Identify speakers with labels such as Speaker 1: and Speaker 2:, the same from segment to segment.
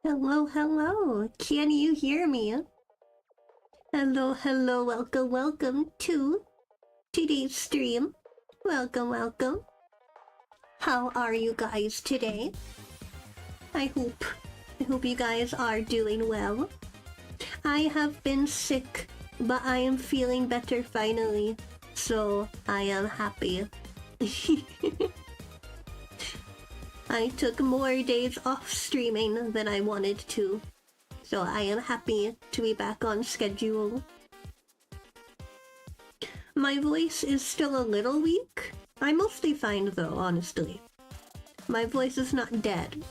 Speaker 1: Hello, hello. Can you hear me? Hello, hello. Welcome to today's stream. Welcome. How are you guys today? I hope you guys are doing well. I have been sick, but I am feeling better finally, so I am happy. I took more days off streaming than I wanted to, so I am happy to be back on schedule. My voice is still a little weak. I'm mostly fine though, honestly. My voice is not dead,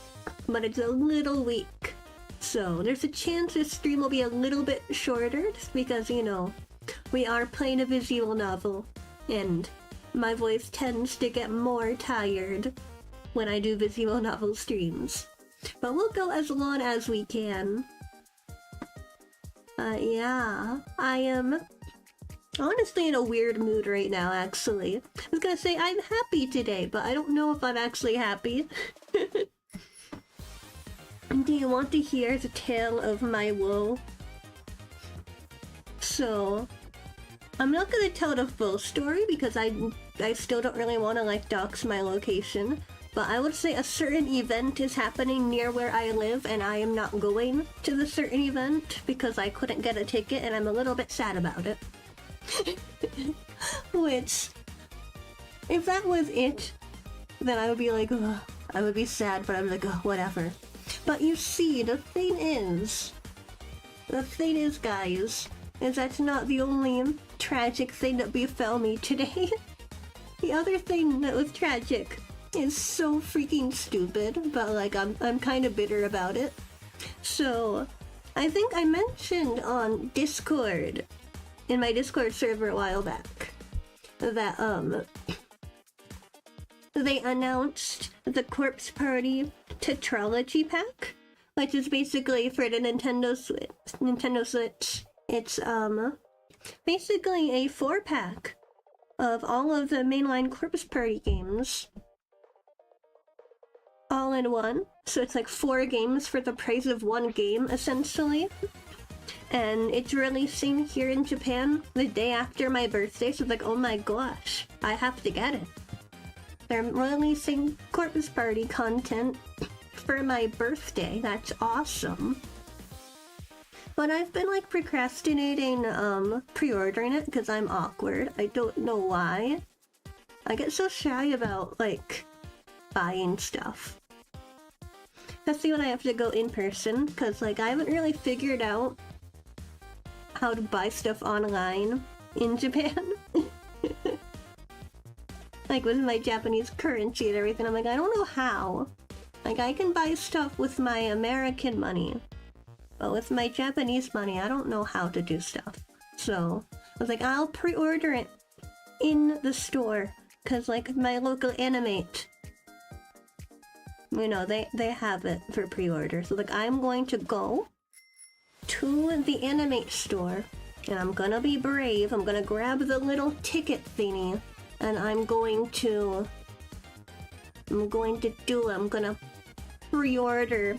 Speaker 1: but it's a little weak. So there's a chance this stream will be a little bit shorter, just because, you know, we are playing a visual novel, and my voice tends to get more tired when I do visual novel streams. But we'll go as long as we can. Yeah, I am honestly in a weird mood right now, actually. I was gonna say I'm happy today, but I don't know if I'm actually happy. Do you want to hear the tale of my woe? So, I'm not gonna tell the full story because I still don't really want to like dox my location. But I would say a certain event is happening near where I live, and I am not going to the certain event because I couldn't get a ticket, and I'm a little bit sad about it. Which, if that was it, then I would be like, ugh, I would be sad, but I'm like, ugh, whatever. But you see, the thing is, guys, is that's not the only tragic thing that befell me today. The other thing that was tragic is so freaking stupid, but like I'm kind of bitter about it. So, I think I mentioned on Discord, in my Discord server a while back, that they announced the Corpse Party Tetralogy Pack, which is basically for the Nintendo Switch. It's basically a 4-pack of all of the mainline Corpse Party games all in one. So it's like 4 games for the price of 1 game, essentially. And it's releasing here in Japan the day after my birthday, so it's like, oh my gosh, I have to get it. They're releasing Corpse Party content for my birthday. That's awesome. But I've been like procrastinating pre-ordering it because I'm awkward. I don't know why. I get so shy about like buying stuff. Especially when I have to go in person, because like I haven't really figured out how to buy stuff online in Japan. Like with my Japanese currency and everything, I'm like, I don't know how. Like I can buy stuff with my American money, but with my Japanese money, I don't know how to do stuff. So I was like, I'll pre-order it in the store, because like my local Animate, you know, they have it for pre-order. So like I'm going to go to the Animate store, and I'm gonna be brave. I'm gonna grab the little ticket thingy, and I'm gonna pre-order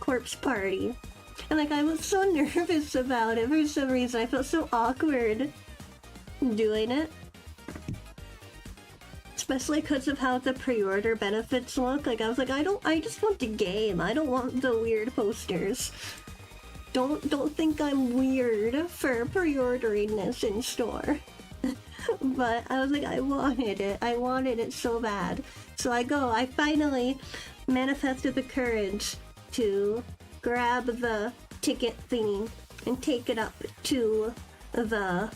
Speaker 1: Corpse Party. And like I was so nervous about it for some reason. I felt so awkward doing it. Especially because of how the pre-order benefits look. Like I was like, I just want the game. I don't want the weird posters. Don't think I'm weird for pre-ordering this in store. But I was like, I wanted it so bad. So I finally manifested the courage to grab the ticket thingy and take it up to the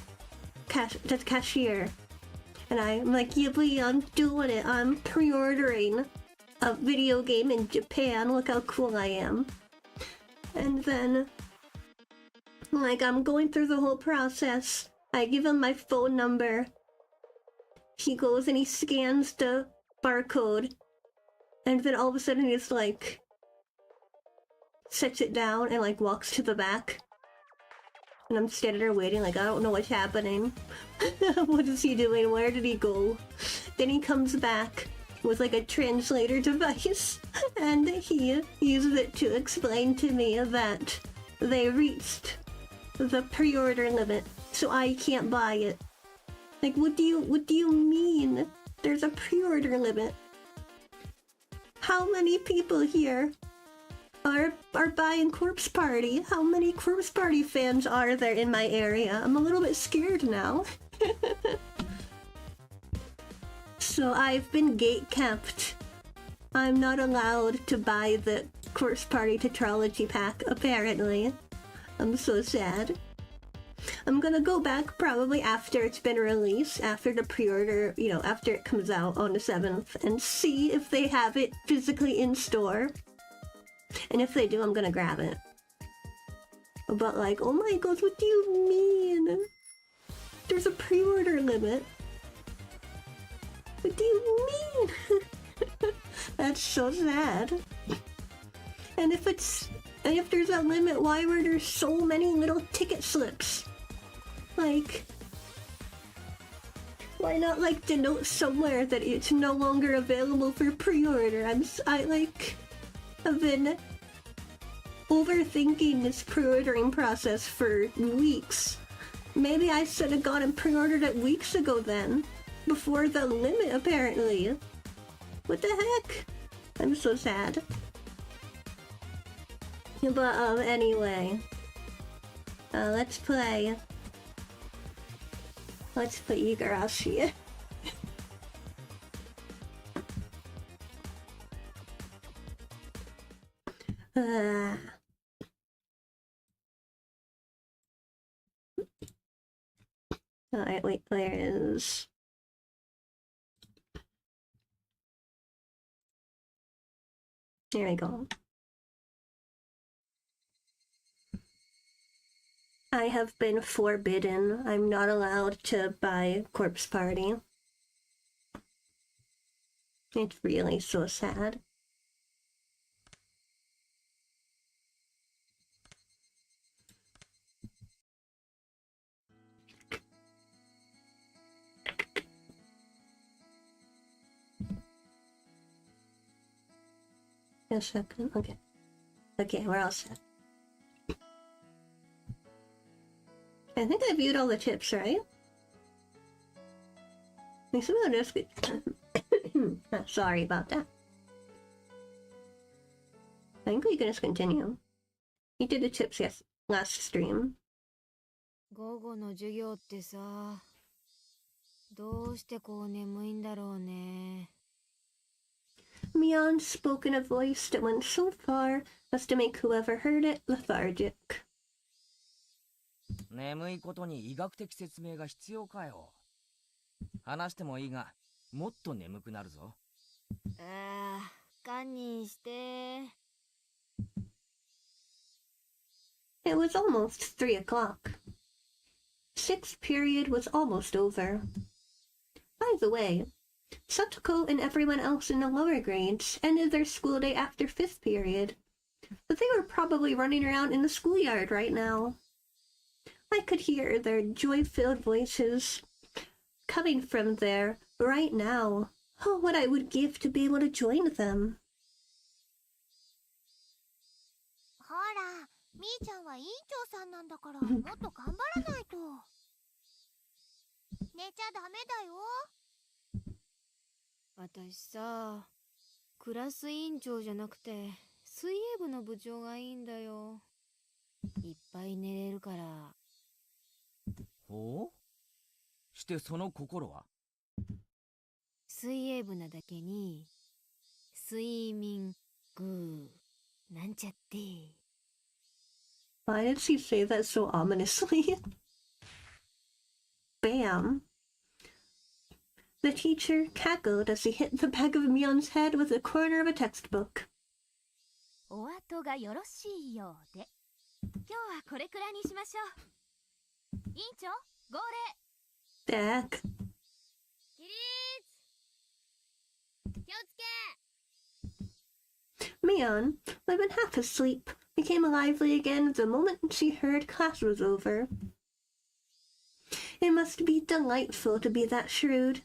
Speaker 1: cashier. And I'm like, yeah, please, I'm doing it. I'm pre-ordering a video game in Japan. Look how cool I am. And then, like, I'm going through the whole process. I give him my phone number. He goes and he scans the barcode. And then all of a sudden he's like, sets it down and like walks to the back. And I'm standing there waiting, like, I don't know what's happening. What is he doing? Where did he go? Then he comes back, with like a translator device, and he used it to explain to me that they reached the pre-order limit, so I can't buy it. Like, what do you mean? There's a pre-order limit. How many people here are buying Corpse Party? How many Corpse Party fans are there in my area? I'm a little bit scared now. So I've been gate-kept. I'm not allowed to buy the Corpse Party Tetralogy pack, apparently. I'm so sad. I'm gonna go back probably after it's been released, after the pre-order, you know, after it comes out on the 7th, and see if they have it physically in store. And if they do, I'm gonna grab it. But like, oh my god, what do you mean? There's a pre-order limit. What do you mean? That's so sad. And if there's a limit, why were there so many little ticket slips? Like, why not like denote somewhere that it's no longer available for pre-order? I've been overthinking this pre-ordering process for weeks. Maybe I should have gone and pre-ordered it weeks ago then, before the limit apparently. What the heck? I'm so sad. But anyway, let's play higurashi. Alright, wait, there is... There we go. I have been forbidden. I'm not allowed to buy Corpse Party. It's really so sad. A second. Okay. Okay, we're all set. I think I viewed all the tips, right? Sorry about that. I think we can just continue. You did the tips, yes, last stream.
Speaker 2: 午後の授業ってさ、どうしてこう眠いんだろうね。
Speaker 1: Mion spoke in a voice that went so far as to make whoever heard it lethargic.
Speaker 3: 眠いことに医学的説明が必要かよ。話してもいいが、もっと眠くなるぞ。
Speaker 2: 堪忍して。
Speaker 1: It was almost 3 o'clock. 6th period was almost over. By the way, Satoko and everyone else in the lower grades ended their school day after 5th period, but they were probably running around in the schoolyard right now. I could hear their joy-filled voices coming from there right now. Oh, what I would give to be able to join them.
Speaker 4: ほら、みーちゃんは委員長さんなんだから、もっと頑張らないと。寝ちゃダメだよ。
Speaker 2: 私さ、クラス委員長じゃなくて、水泳部の部長がいいんだよ。いっぱい寝れるから。
Speaker 3: ほう？してその心は？
Speaker 2: 水泳部なだけに、睡眠グーなんちゃって。
Speaker 1: Why did she say that so ominously? Bam! The teacher cackled as he hit the back of Mion's head with a corner of a textbook.
Speaker 4: お後がよろしいようで。今日はこれくらいにしましょう。委員長、号令。
Speaker 1: Dak.
Speaker 4: 起立。気をつけ。
Speaker 1: Mion, who had been half asleep, became lively again the moment she heard class was over. It must be delightful to be that shrewd.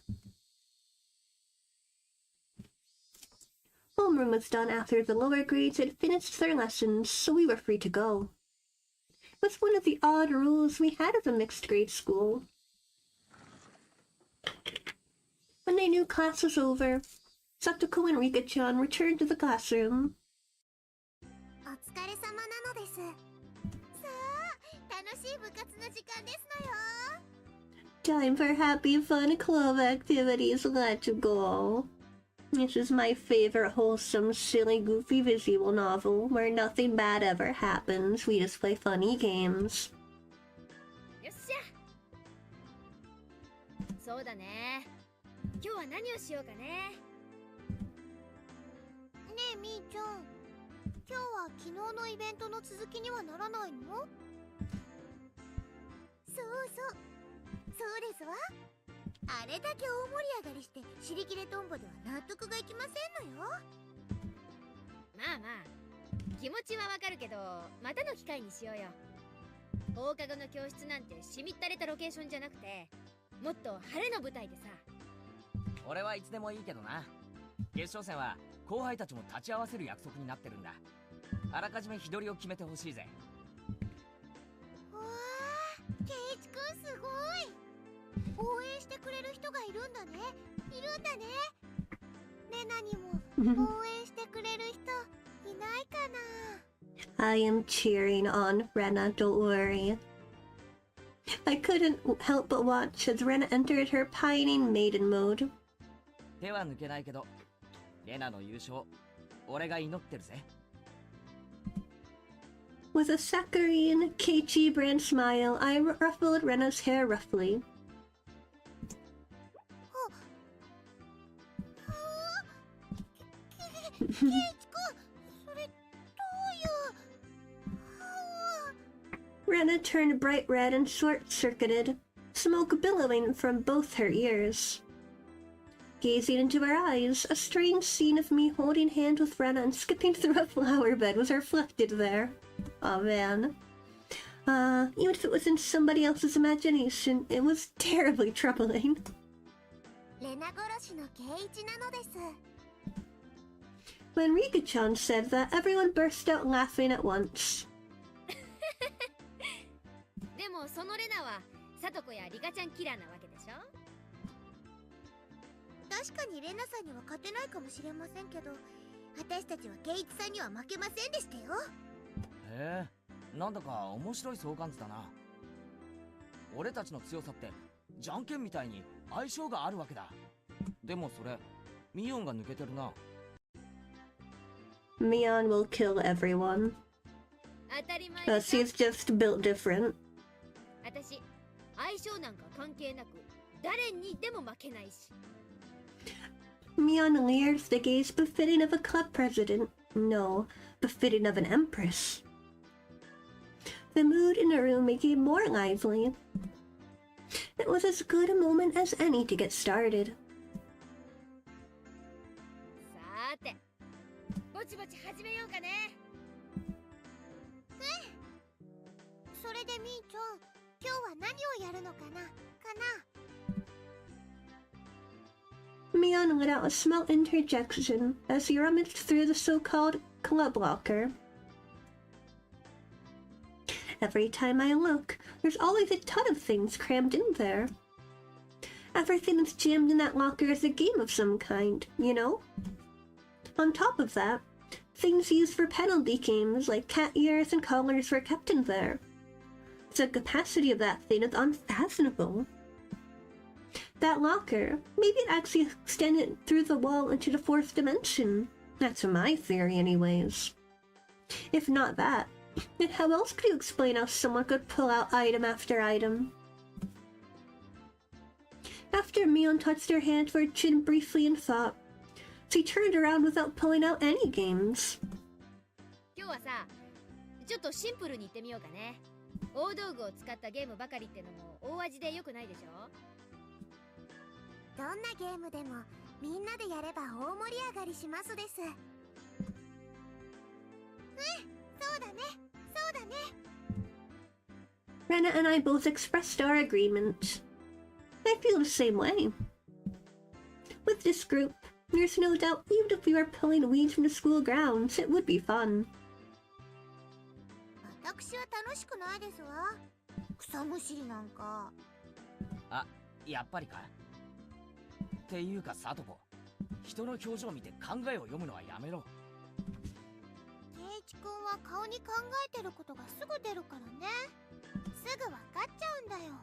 Speaker 1: Homeroom was done after the lower grades had finished their lessons, so we were free to go. It was one of the odd rules we had at the mixed grade school. When they knew class was over, Satoko and Rika-chan returned to the classroom.
Speaker 4: お疲れ様なのです。さあ、楽しい部活の時間ですのよ。
Speaker 1: Time for happy fun club activities, let's go. This is my favorite wholesome, silly, goofy visual novel where nothing bad ever happens, we just play funny games.
Speaker 2: よっしゃ。そうだね。今日は何をしようかね。
Speaker 4: ねえみーちゃん、今日は昨日のイベントの続きにはならないの？そうそうですわ。あれだけ大盛り上がりして尻切れトンボでは納得がいきませんのよ。
Speaker 2: まあまあ、気持ちはわかるけど、またの機会にしようよ。放課後の教室なんてしみったれたロケーションじゃなくて、もっと晴れの舞台でさ。
Speaker 3: 俺はいつでもいいけどな。決勝戦は後輩たちも立ち会わせる約束になってるんだ。あらかじめ日取りを決めてほしいぜ。
Speaker 4: わあ、ケイチくんすごい。応援してくれる人がいるんだね。レナにも応援してくれる人いないかな。
Speaker 1: I am cheering on Rena, don't worry. I couldn't help but watch as Rena entered her pining maiden mode.
Speaker 3: 手は抜けないけど、レナの優勝、俺が祈ってるぜ。
Speaker 1: With a saccharine, Keiichi brand smile, I ruffled Rena's hair roughly.
Speaker 4: ケイチくん、それどういう。
Speaker 1: Rena turned bright red and short-circuited, smoke billowing from both her ears. Gazing into her eyes, a strange scene of me holding hands with Rena and skipping through a flower bed was reflected there. Oh man. Even if it was in somebody else's imagination, it was terribly troubling.
Speaker 4: レナ殺しのケイチなのです。
Speaker 1: When Rika-chan said that, everyone burst out laughing at once.
Speaker 2: でもそのレナはサトコやリカちゃんキラーなわけでしょ。
Speaker 4: 確かにレナさんには勝てないかもしれませんけど、私たちはケイチさんには負けませんでしたよ。
Speaker 3: へえ、なんだか面白い相関図だな。俺たちの強さってじゃんけんみたいに相性があるわけだ。でもそれミオンが抜けてるな。
Speaker 1: Mion will kill everyone.
Speaker 2: 当たり前でしょ。
Speaker 1: She's just built different.
Speaker 2: 私、相性なんか関係なく誰にでも負けないし。
Speaker 1: Mion leered the gaze befitting of a club president. No, befitting of an empress. The mood in the room became more lively. It was as good a moment as any to get started.
Speaker 2: さーて、ぼちぼち始めようかね。
Speaker 4: それでみーちゃん、今日は何をやるのかな。
Speaker 1: Mion let out a small interjection as he rummaged through the so-called club locker. Every time I look, there's always a ton of things crammed in there. Everything that's jammed in that locker is a game of some kind, you know? On top of that, things used for penalty games like cat ears and collars were kept in there. The capacity of that thing is unfathomable. That locker, maybe it actually extended through the wall into the fourth dimension. That's my theory anyways. If not that, then how else could you explain how someone could pull out item after item? After Mion touched her hand to her chin briefly in thought, she turned around without pulling out any games.
Speaker 2: 今日はさ、ちょっとシンプルに言ってみようかね。大道具を使ったゲームばかりってのも大味で良くないでしょ。
Speaker 4: どんなゲームでもみんなでやれば大盛り上がりしますです。そうだね。
Speaker 1: Rena and I both expressed our agreement. I feel the same way. With this group, There's no doubt, even if we were pulling weeds from the school grounds, it would be fun.
Speaker 5: 私は楽しくないですわ。草むしりなんか。
Speaker 3: あ、やっぱりか。っていうかサトコ、人の表情を見て考えを読むのはやめろ。
Speaker 5: 圭一君は顔に考えてることがすぐ出るからね。すぐ分かっちゃうんだよ。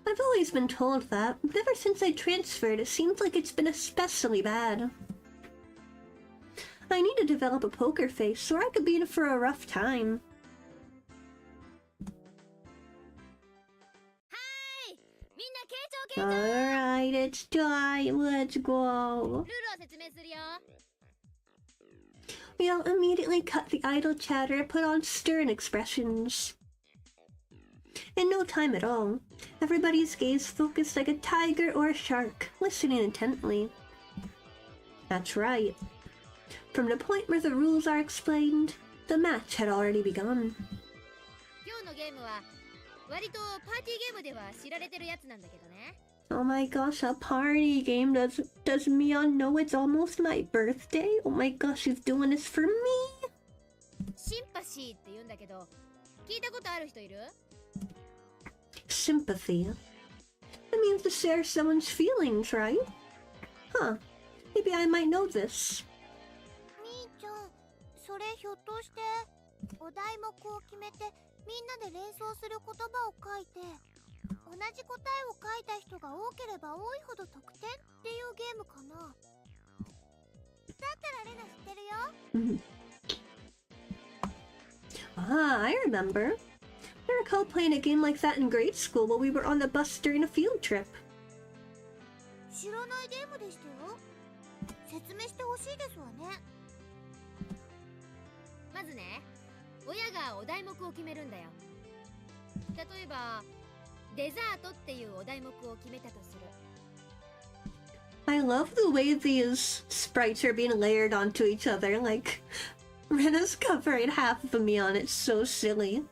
Speaker 1: I've always been told that, but ever since I transferred, it seems like it's been especially bad. I need to develop a poker face, or I could be in for a rough time.
Speaker 2: はいみんな傾聴傾聴
Speaker 1: Alright, it's time, let's go.
Speaker 2: ルールを説明するよ
Speaker 1: We all immediately cut the idle chatter and put on stern expressions. In no time at all, everybody's gaze focused like a tiger or a shark, listening intently. That's right. From the point where the rules are explained, the match had already begun.
Speaker 2: 今日のゲームは割とパーティーゲームでは知られてるやつなんだけどね
Speaker 1: Oh my gosh, a party game. Does Mion know it's almost my birthday? Oh my gosh, she's doing this for me.
Speaker 2: シンパシーって言うんだけど聞いたことある人いる
Speaker 1: Sympathy. It means to share someone's feelings, right? Huh. Maybe I might know this.
Speaker 5: みーちゃん、それひょっとしてお題目を決めてみんなで連想する言葉を書いて同じ答えを書いた人が多ければ多いほど得点っていうゲームかな。だったらレナ知ってるよ。
Speaker 1: Ah, I remember. I recall playing a game like that in grade school while we were on the bus during a field trip.
Speaker 5: 知らないゲームでしたよ。説明してほしいですわね。
Speaker 2: まずね親がお題目を決めるんだよ例えばデザートっていうお題目を決めたとする
Speaker 1: I love the way these sprites are being layered onto each other. Like, Rena's covering half of me on it. So silly.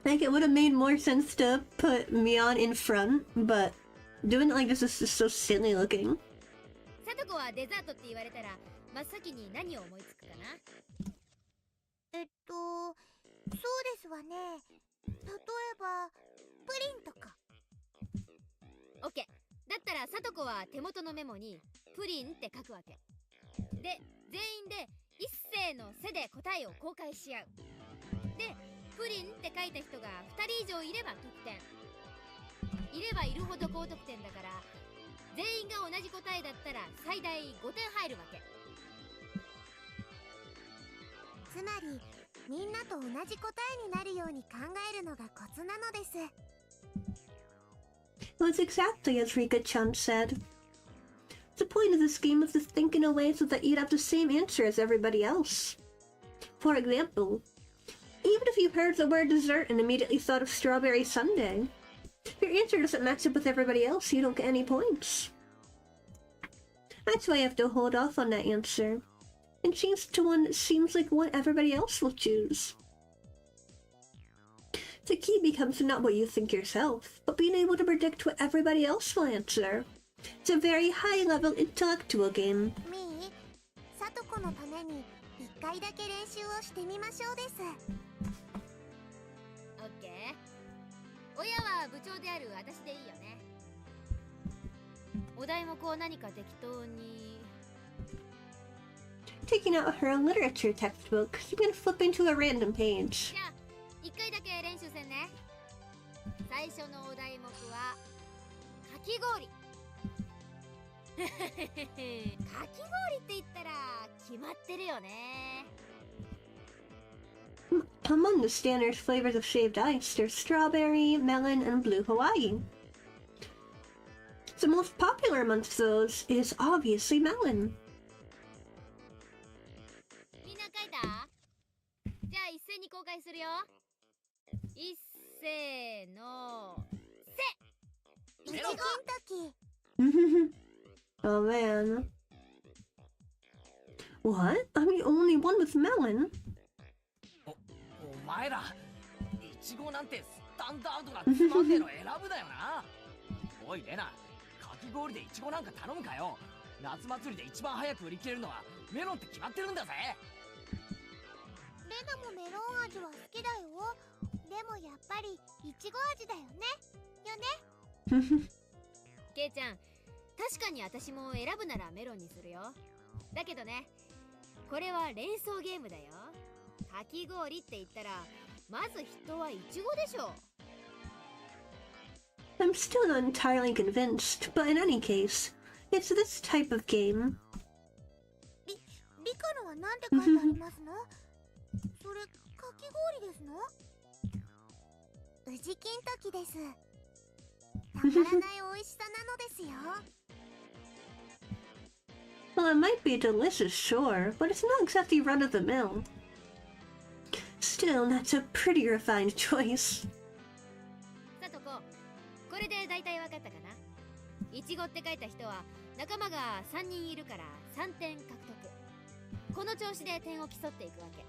Speaker 1: Like, it would have made more sense to put Mion in front, but doing it like this is just so silly looking.
Speaker 2: さとこはデザートって言われたら真っ先に何を思いつくかな
Speaker 5: そうですわね。例えばプリンとか。
Speaker 2: オッケーだったらさとこは手元のメモにプリンって書くわけで全員で一斉の背で答えを公開し合うでプリンって書いた人が2人以上いれば得点いればいるほど高得点だから全員が同じ答えだったら最大5点入るわけ
Speaker 5: つまりみんなと同じ答えになるように考えるのがコツなのです。
Speaker 1: Well, it's exactly as Rika-chan said. The point of this game is to think in a way so that you'd have the same answer as everybody else. For example, even if you heard the word dessert and immediately thought of strawberry sundae, if your answer doesn't match up with everybody else, you don't get any points. That's why you have to hold off on that answer and change to one that seems like one everybody else will choose. The key becomes not what you think yourself, but being able to predict what everybody else will answer. It's a very high-level intellectual game.
Speaker 5: みー、さとこのために一回だけ練習をしてみましょうです。
Speaker 2: オッケー親は部長である私でいいよねお題目を何か適当に
Speaker 1: Taking out her literature textbook, she's gonna flip into a random page.
Speaker 2: じゃあ一回だけ練習戦ね最初のお題目はかき氷かき氷って言ったら決まってるよね
Speaker 1: Among the standard flavors of shaved ice, there's strawberry, melon, and blue Hawaii. The most popular amongst those is obviously melon.
Speaker 2: みんな書いたじゃあ一斉に公開するよ一斉の
Speaker 5: 一元時。
Speaker 1: Oh man. What? I'm the only one with melon?
Speaker 3: お前らイチゴなんてスタタンダードがつまんねえの選ぶだよな。おいレナ、かき氷でイチゴなんか頼むかよ。夏祭りで一番早く売り切れるのはメロンって決まってるんだぜ。
Speaker 5: レナもメロン味は好きだよ。でもやっぱりイチゴ味だよね。
Speaker 2: ケイちゃん、確かに私も選ぶならメロンにするよ。だけどね、これは連想ゲームだよ。かき氷って言ったらまず人はイチゴでしょ。
Speaker 1: I'm still not entirely convinced, but in any case, it's this type of game.
Speaker 5: 理科のは何て書いてありますの？それ、かき氷ですの？宇治金時です。たまらない美味しさなのですよ。
Speaker 1: Well, it might be delicious, sure, but it's not exactly run-of-the-mill. Still, that's a pretty refined choice.
Speaker 2: さとこ、これで大体わかったかな。イチゴって書いた人は仲間が3人いるから3点獲得。この調子で点を競っていくわけ。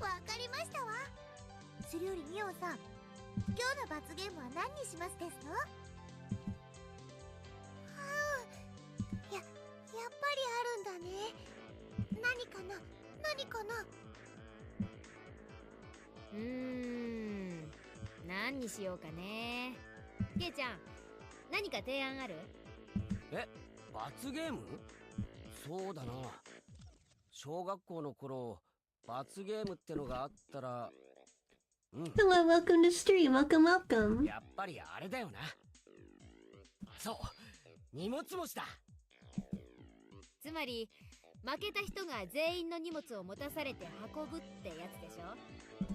Speaker 5: わかりましたわ。それよりミオさん、今日の罰ゲームは何にしますですの？やっぱりあるんだね。何かな？
Speaker 2: 何にしようかね。ケイちゃん、何か提案ある？
Speaker 3: え、罰ゲーム？そうだな。小学校の頃、罰ゲームってのがあったら、
Speaker 1: Hello, welcome to stream. Welcome.
Speaker 3: やっぱりあれだよな。そう、荷物持ちだ。
Speaker 2: つまり負けた人が全員の荷物を持たされて運ぶってやつでしょ。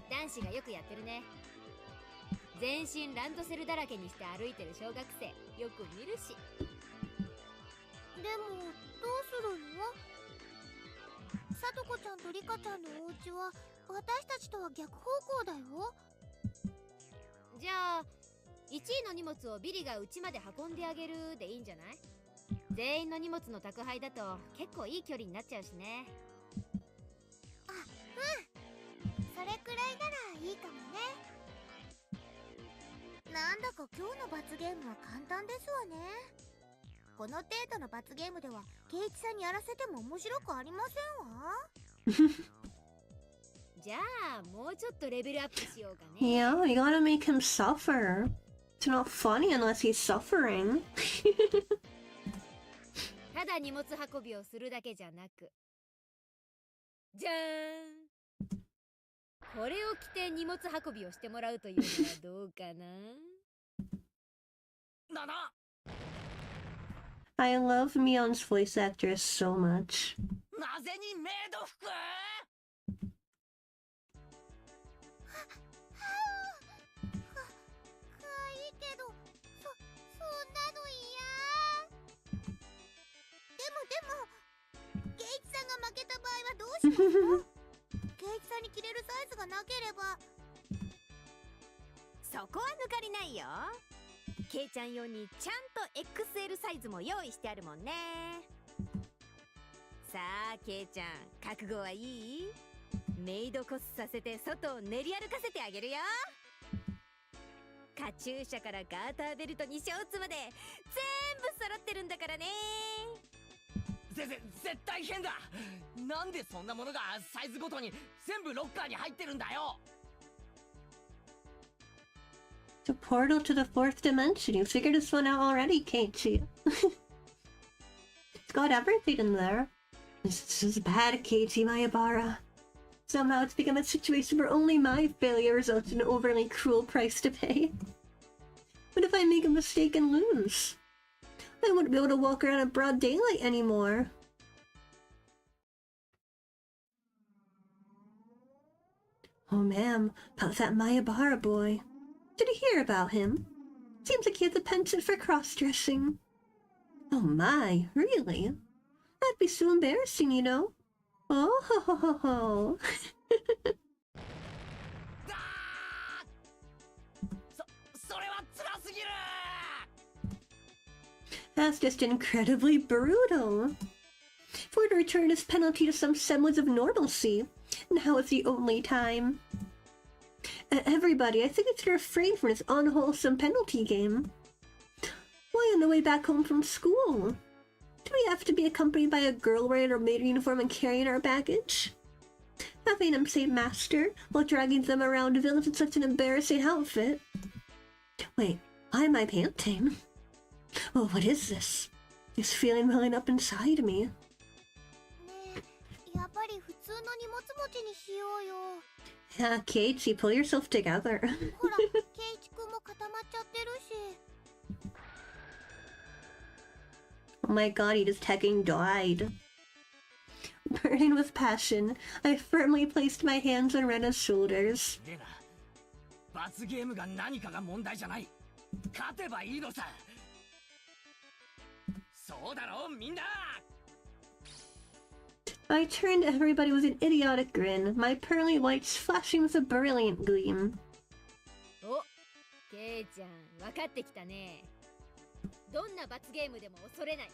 Speaker 2: 男子がよくやってるね。全身ランドセルだらけにして歩いてる小学生よく見るし。
Speaker 5: でもどうするの？さとこちゃんとリカちゃんのお家は私たちとは逆方向だよ。
Speaker 2: じゃあ1位の荷物をビリが家まで運んであげるでいいんじゃない？全員の荷物の宅配だと結構いい距離になっちゃうしね。
Speaker 5: あ、それくらいならいいかもね。なんだか今日の罰ゲームは簡単ですわね。この程度の罰ゲームではケイチさんにやらせても面白くありませんわ。
Speaker 2: じゃあもうちょっとレベルアップしようかね。
Speaker 1: Yeah, you gotta make him suffer. It's not funny unless he's suffering.
Speaker 2: ただ荷物運びをするだけじゃなく、じゃーん、これを着て荷物運びをしてもらうというのはどうかな。
Speaker 3: なな。
Speaker 1: I love Mion's voice actress so much.
Speaker 3: なぜにメイド服？
Speaker 5: かわいいけど、そんなの嫌。でもケイチさんが負けた場合はどうしますの？ケイチさんに着れるサイズがなければ。
Speaker 4: そこは抜かりないよ。ケイちゃん用にちゃんと XL サイズも用意してあるもんね。さあケイちゃん、覚悟はいい？メイドコスさせて外を練り歩かせてあげるよ。カチューシャからガーターベルトにショーツまで全部揃ってるんだからね。
Speaker 3: 絶対変だ。なんでそんなものがサイズごとに全部ロッカーに入ってるんだよ。
Speaker 1: It's a portal to the fourth dimension. You figured this one out already, Keiichi. It's got everything in there. This is bad, Keiichi Mayabara. Somehow it's become a situation where only my failure results in an overly cruel price to pay. What if I make a mistake and lose? I wouldn't be able to walk around in broad daylight anymore. Oh, ma'am, about that Mayabara boy. Did you hear about him? Seems like he has a penchant for cross-dressing. Oh my, really? That'd be so embarrassing, you know. Oh ho ho ho ho. That's just incredibly brutal. If we're to return his penalty to some semblance of normalcy, now is the only time. Everybody, I think it's to refrain from this unwholesome penalty game. Why on the way back home from school? Do we have to be accompanied by a girl wearing our maid uniform and carrying our baggage? Having them say master while dragging them around the village in such an embarrassing outfit? Wait, why am I panting? Oh, what is this? This feeling welling up inside me.
Speaker 5: ねえ、やっぱり普通の荷物持ちにしようよ。
Speaker 1: Ah, Keiichi, pull yourself together.
Speaker 5: ほら、ケイイチくんも固まっちゃってるし。
Speaker 1: Oh my god, he just hecking died. Burning with passion, I firmly placed my hands on Rena's shoulders.
Speaker 3: レナ、罰ゲームが何かが問題じゃない。勝てばいいのさ。そうだろ、みんな。
Speaker 1: I turned to everybody with an idiotic grin, my pearly whites flashing with a brilliant gleam.
Speaker 2: お、ケイちゃん、分かってきたね。どんな罰ゲームでも恐れない。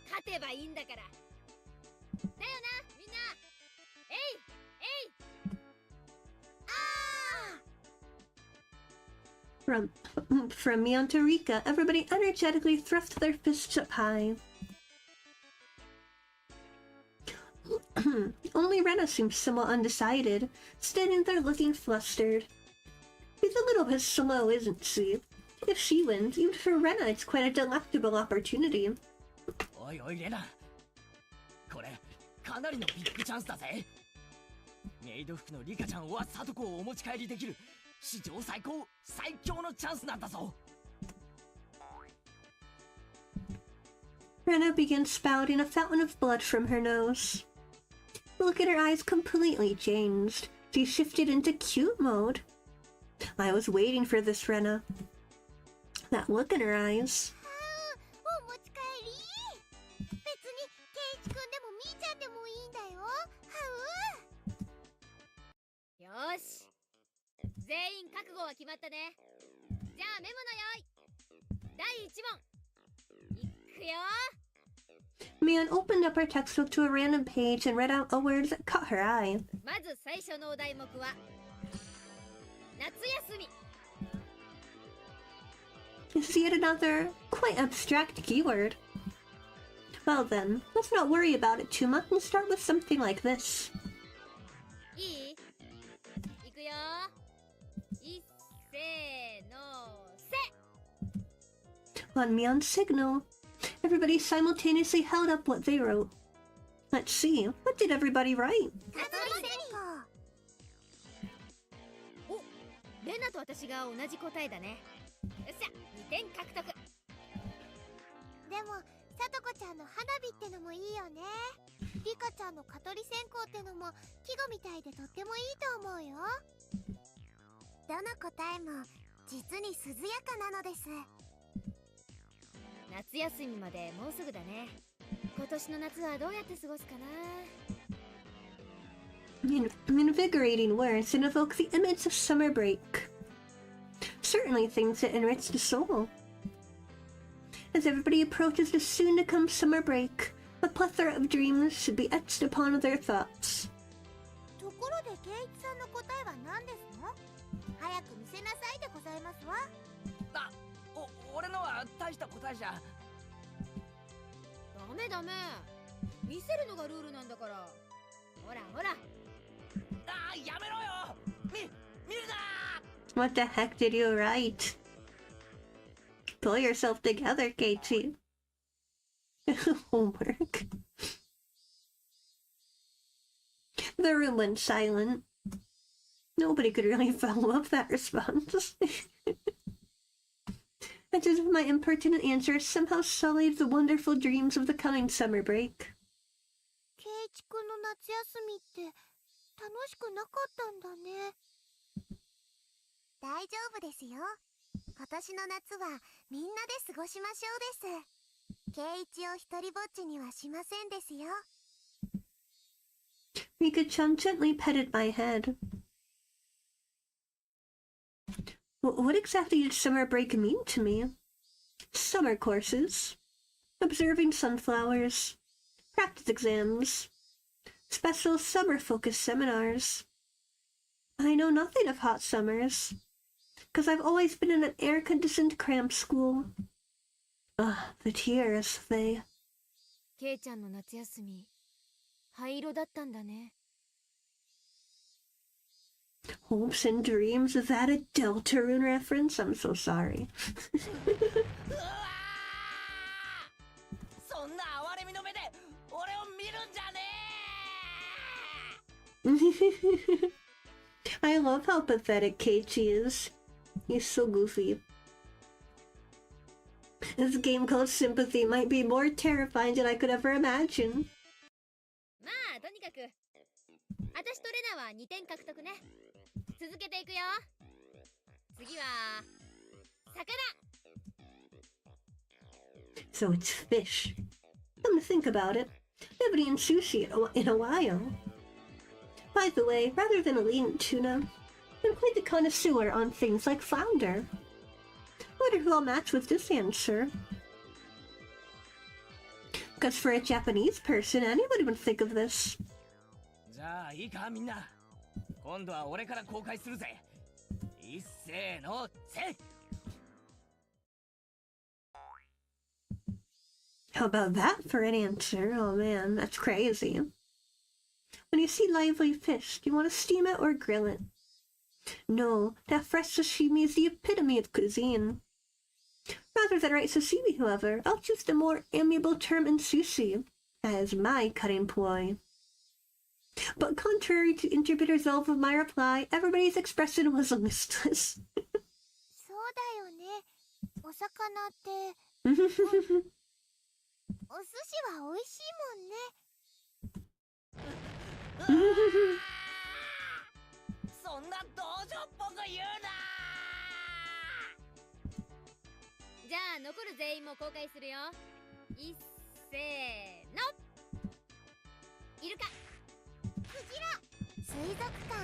Speaker 2: 勝てばいいんだから。だよな、みんな。えい、えい。
Speaker 1: From Mion to Rika, everybody energetically thrust their fists up high. Only Rena seemed somewhat undecided, standing there looking flustered. He's a little bit slow, isn't she? If she wins, even for Rena, it's quite a delectable opportunity.
Speaker 3: おいおいレナ、これかなりのビッグチャンスだぜ。メイド服のリカちゃんはサトコをお持ち帰りできる史上最強のチャンスなんだぞ。
Speaker 1: Rena began spouting a fountain of blood from her nose. The look in her eyes completely changed. She shifted into cute mode. I was waiting for this, Rena. That look in her eyes.
Speaker 5: お持ち帰り。別にケイイチくんでもみーちゃんでもいいんだよ。
Speaker 2: よーし、全員覚悟は決まったね。じゃあメモの用意。第1問いくよ。
Speaker 1: Mion opened up her textbook to a random page and read out a word that caught her eye.
Speaker 2: まず最初のお題目は夏休み。
Speaker 1: It's yet another, quite abstract keyword. Well then, let's not worry about it too much and start with something like this.
Speaker 2: いい？いくよ。いっせーのせ。
Speaker 1: On Mion's signal, everybody simultaneously held up what they wrote. Let's see, what did everybody write?
Speaker 2: お、レナと私が同じ答えだね。よっしゃ、2点獲得。
Speaker 5: でもさとこちゃんの花火ってのもいいよね。リカちゃんの蚊取り線香ってのも季語みたいでとってもいいと思うよ。どの答えも実に涼やかなのです。
Speaker 2: 夏休みまでもうすぐだね。今年の夏はどうやって過ごすかな。
Speaker 1: Invigorating words and evoke the image of summer break. Certainly things that enrich the soul. As everybody approaches the soon-to-come summer break, a plethora of dreams should be etched upon their thoughts.
Speaker 5: ところでケイイチさんの答えは何ですの？早く見せなさいでございますわ。
Speaker 3: あ、俺のは大した答えじゃ。
Speaker 2: ダメダメ。見せるのがルールなんだから。ほらほら。
Speaker 3: あ、やめろよ。見るな。
Speaker 1: What the heck did you write? Pull yourself together, Keiichi. Homework. The room went silent. Nobody could really follow up that response. It's as if my impertinent answer somehow sullied the wonderful dreams of the coming summer break.
Speaker 5: ケイイチくんの夏休みって楽しくなかったんだね。大丈夫ですよ。今年の夏はみんなで過ごしましょうです。ケイイチを一人ぼっちにはしませんですよ。
Speaker 1: Rika-chan gently petted my head. What exactly did summer break mean to me? Summer courses, observing sunflowers, practice exams, special summer-focused seminars. I know nothing of hot summers, 'cause I've always been in an air-conditioned cramped school. Ugh, the tears, they...
Speaker 2: ケイちゃんの夏休み灰色だったんだね。
Speaker 1: Hopes and dreams, is that a Deltarune reference? I'm so sorry.
Speaker 3: そんな哀れみの目で俺を見るんじゃね
Speaker 1: I love how pathetic Keiichi is. He's so goofy. This game called Sympathy might be more terrifying than I could ever imagine.
Speaker 2: まあとにかく私とレナは2点獲得ね。続けていくよ。次は魚。
Speaker 1: So it's fish. Come to think about it, I haven't eaten sushi in a while. By the way, rather than a lean tuna, I'm quite the connoisseur on things like flounder. I wonder who I'll match with this answer. Because for a Japanese person, anybody would think of this.
Speaker 3: じゃあいいかみんな。今度は俺から公開するぜ。一斉のせい。
Speaker 1: How about that for an answer? Oh man, that's crazy. When you see lively fish, do you want to steam it or grill it? No, that fresh sashimi is the epitome of cuisine. Rather than write sashimi, however, I'll choose the more amiable term in sushi as my cutting ploy. But contrary to interpreter resolve of my reply, everybody's expression was listless.
Speaker 5: そうだよね。お魚ってお寿司は美味しいもんね。
Speaker 3: そんな道場っぽく言うな。
Speaker 2: じゃあ残る全員も公開するよ。いっせーの。イルカ。
Speaker 5: クジラ。水族館。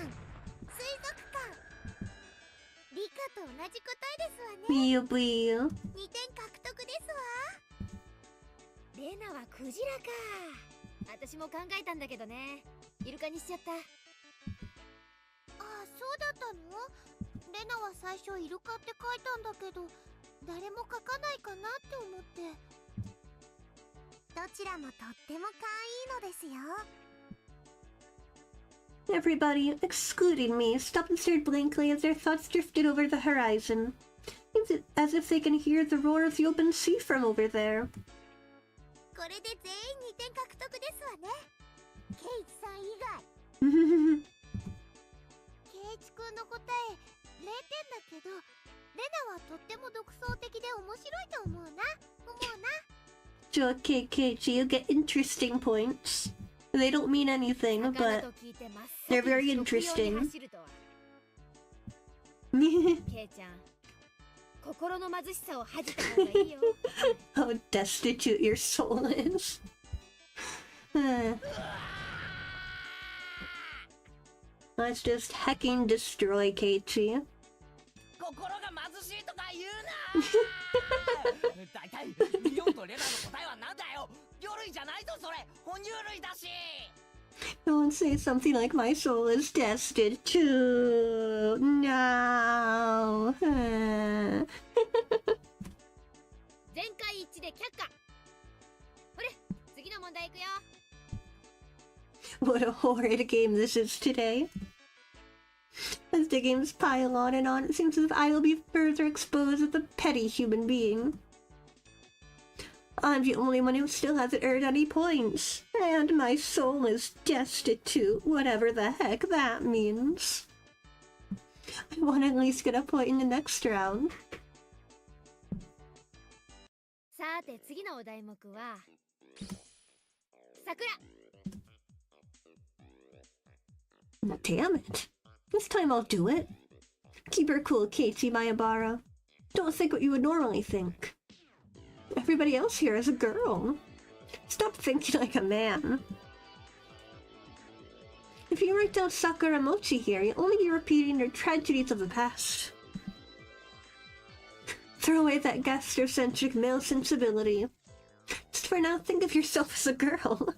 Speaker 5: 水族館。リカと同じ答えですわね。
Speaker 1: Bee bee.
Speaker 5: 2点獲得ですわ。
Speaker 2: レナはクジラか。私も考えたんだけどね。イルカにしちゃった。
Speaker 5: ああ、そうだったの？レナは最初イルカって書いたんだけど、誰も書かないかなって思って。どちらもとっても可愛いのですよ。
Speaker 1: Everybody, excluding me, stopped and stared blankly as their thoughts drifted over the horizon, as if they can hear the roar of the open sea from over there.
Speaker 5: これで全員2点獲得ですわね。ケイチさん以外。ケイチくんの答え0点だけど、レナはとっても独創的で面白いと思うな。
Speaker 1: Okay, Keiichi, you get interesting points. They don't mean anything, but they're very interesting.
Speaker 2: ケイちゃん、心の貧しさを恥じた方がいいよ。
Speaker 1: How destitute your soul is. Let's just hecking destroy Keiichi.
Speaker 3: 心が貧しいとか言うな。大体ミオンとレナの答えはなんだよ。魚類じゃないぞそれ。哺乳類だし。
Speaker 1: Don't say something like my soul is destined to. No.
Speaker 2: 全会一致で却下。ほれ、次の問題いくよ。
Speaker 1: What a horrid game this is today. As the games pile on and on, it seems as if I will be further exposed as a petty human being. I'm the only one who still hasn't earned any points, and my soul is destitute, whatever the heck that means. I want to at least get a point in the next round.
Speaker 2: さて次のお題目は桜。
Speaker 1: Damn it. This time I'll do it. Keep her cool, Keiichi Mayabara. Don't think what you would normally think. Everybody else here is a girl. Stop thinking like a man. If you write down Sakura Mochi here, you'll only be repeating your tragedies of the past. Throw away that gastrocentric male sensibility. Just for now, think of yourself as a girl.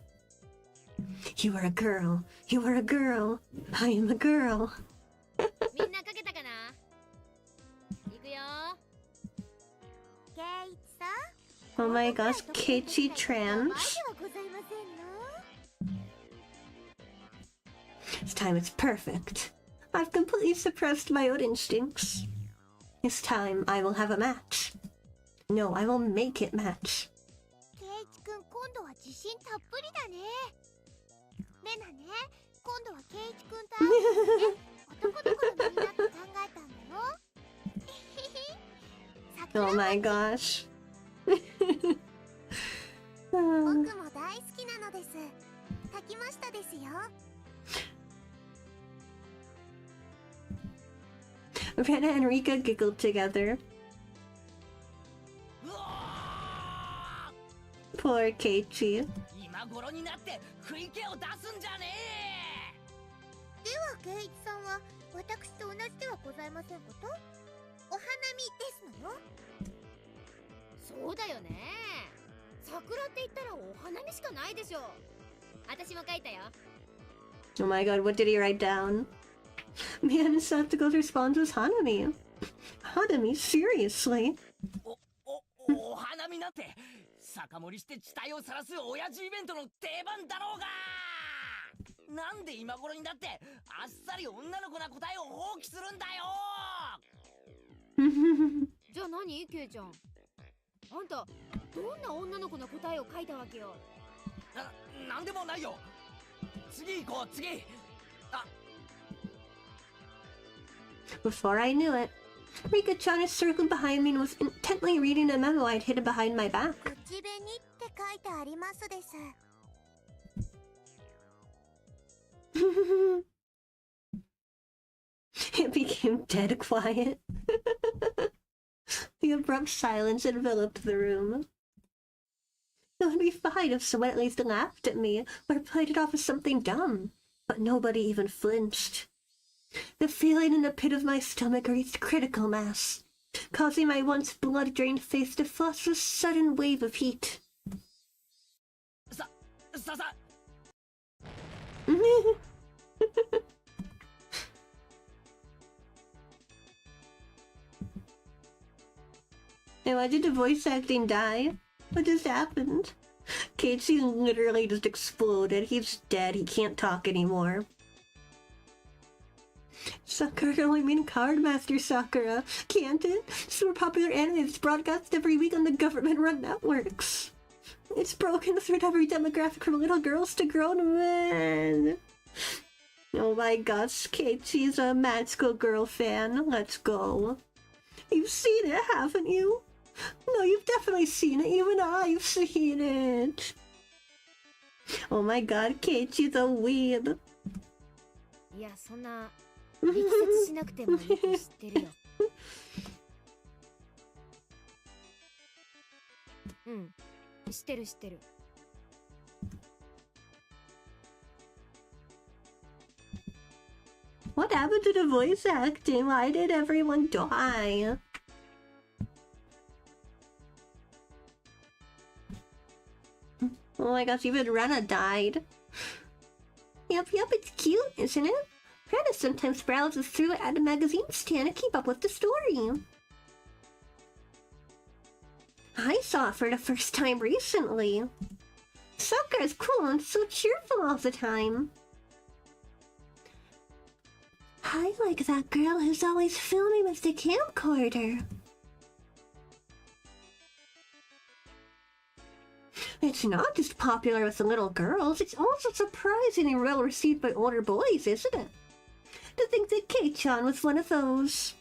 Speaker 1: You are a girl. You are a girl. I am a girl. Oh my gosh, Keiichi
Speaker 5: 場合
Speaker 1: trans.
Speaker 5: ではございませんの。
Speaker 1: This time it's perfect. I've completely suppressed my own instincts. This time I will have a match. No, I will make it match.
Speaker 5: ケイイチくん、今度は自信たっぷりだね。レナね、今度はケイイチくんと会うのね。男どころのみんなって考えたんだよ。
Speaker 1: Oh my gosh.
Speaker 5: 僕も大好きなのです。炊きましたですよ。
Speaker 1: Rena and Rika giggled together.
Speaker 3: うわ
Speaker 1: Poor Keiichi.
Speaker 3: ー今頃になって食い気を出すんじゃね
Speaker 5: ではケイイチさんは私と同じではございませんこと？お花見ですのよ。
Speaker 2: そうだよね。桜って言ったらお花見しかないでしょ。私も書いたよ。
Speaker 1: Oh my god, what did he write down? Man, Satsuko's response was Hanami. Hanami? Seriously?
Speaker 3: お花見なんて酒盛りして地帯を晒す親父イベントの定番だろうが。なんで今頃になってあっさり女の子な答えを放棄するんだよ。
Speaker 2: じゃあ何ケイちゃん。あんたどんな女の子の答えを書いたわけよ。
Speaker 3: なんでもないよ。次行こう、次。あ
Speaker 1: Before I knew it, Rika-chan is circling behind me and was intently reading a memo I'd hidden behind my back.
Speaker 5: 口紅って書いてありますです。
Speaker 1: It became dead quiet. The abrupt silence enveloped the room. It would be fine if someone at least laughed at me or played it off as something dumb, but nobody even flinched. The feeling in the pit of my stomach reached critical mass, causing my once blood-drained face to flush with a sudden wave of heat.
Speaker 3: さ
Speaker 1: And why did the voice acting die? What just happened? Keiichi literally just exploded. He's dead. He can't talk anymore. Sakura can only mean Cardmaster Sakura, can't it? Super popular anime that's broadcast every week on the government-run networks. It's broken through every demographic from little girls to grown men. Oh my gosh, Keiichi's a magical girl fan. Let's go. You've seen it, haven't you? No, you've definitely seen it. Even I've seen it. Oh my god, Keiichi's a weeb.
Speaker 2: いや、そんな力説しなくてもいいと知ってるよ。うん、知ってる知ってる。
Speaker 1: What happened to the voice acting? Why did everyone die? Oh my gosh, even Rena died. Yep, it's cute, isn't it? Rena sometimes browses through it at a magazine stand to keep up with the story. I saw it for the first time recently. Sakura's cool and so cheerful all the time. I like that girl who's always filming with the camcorder. It's not just popular with the little girls, it's also surprisingly well received by older boys, isn't it? To think that Kei-chan was one of those.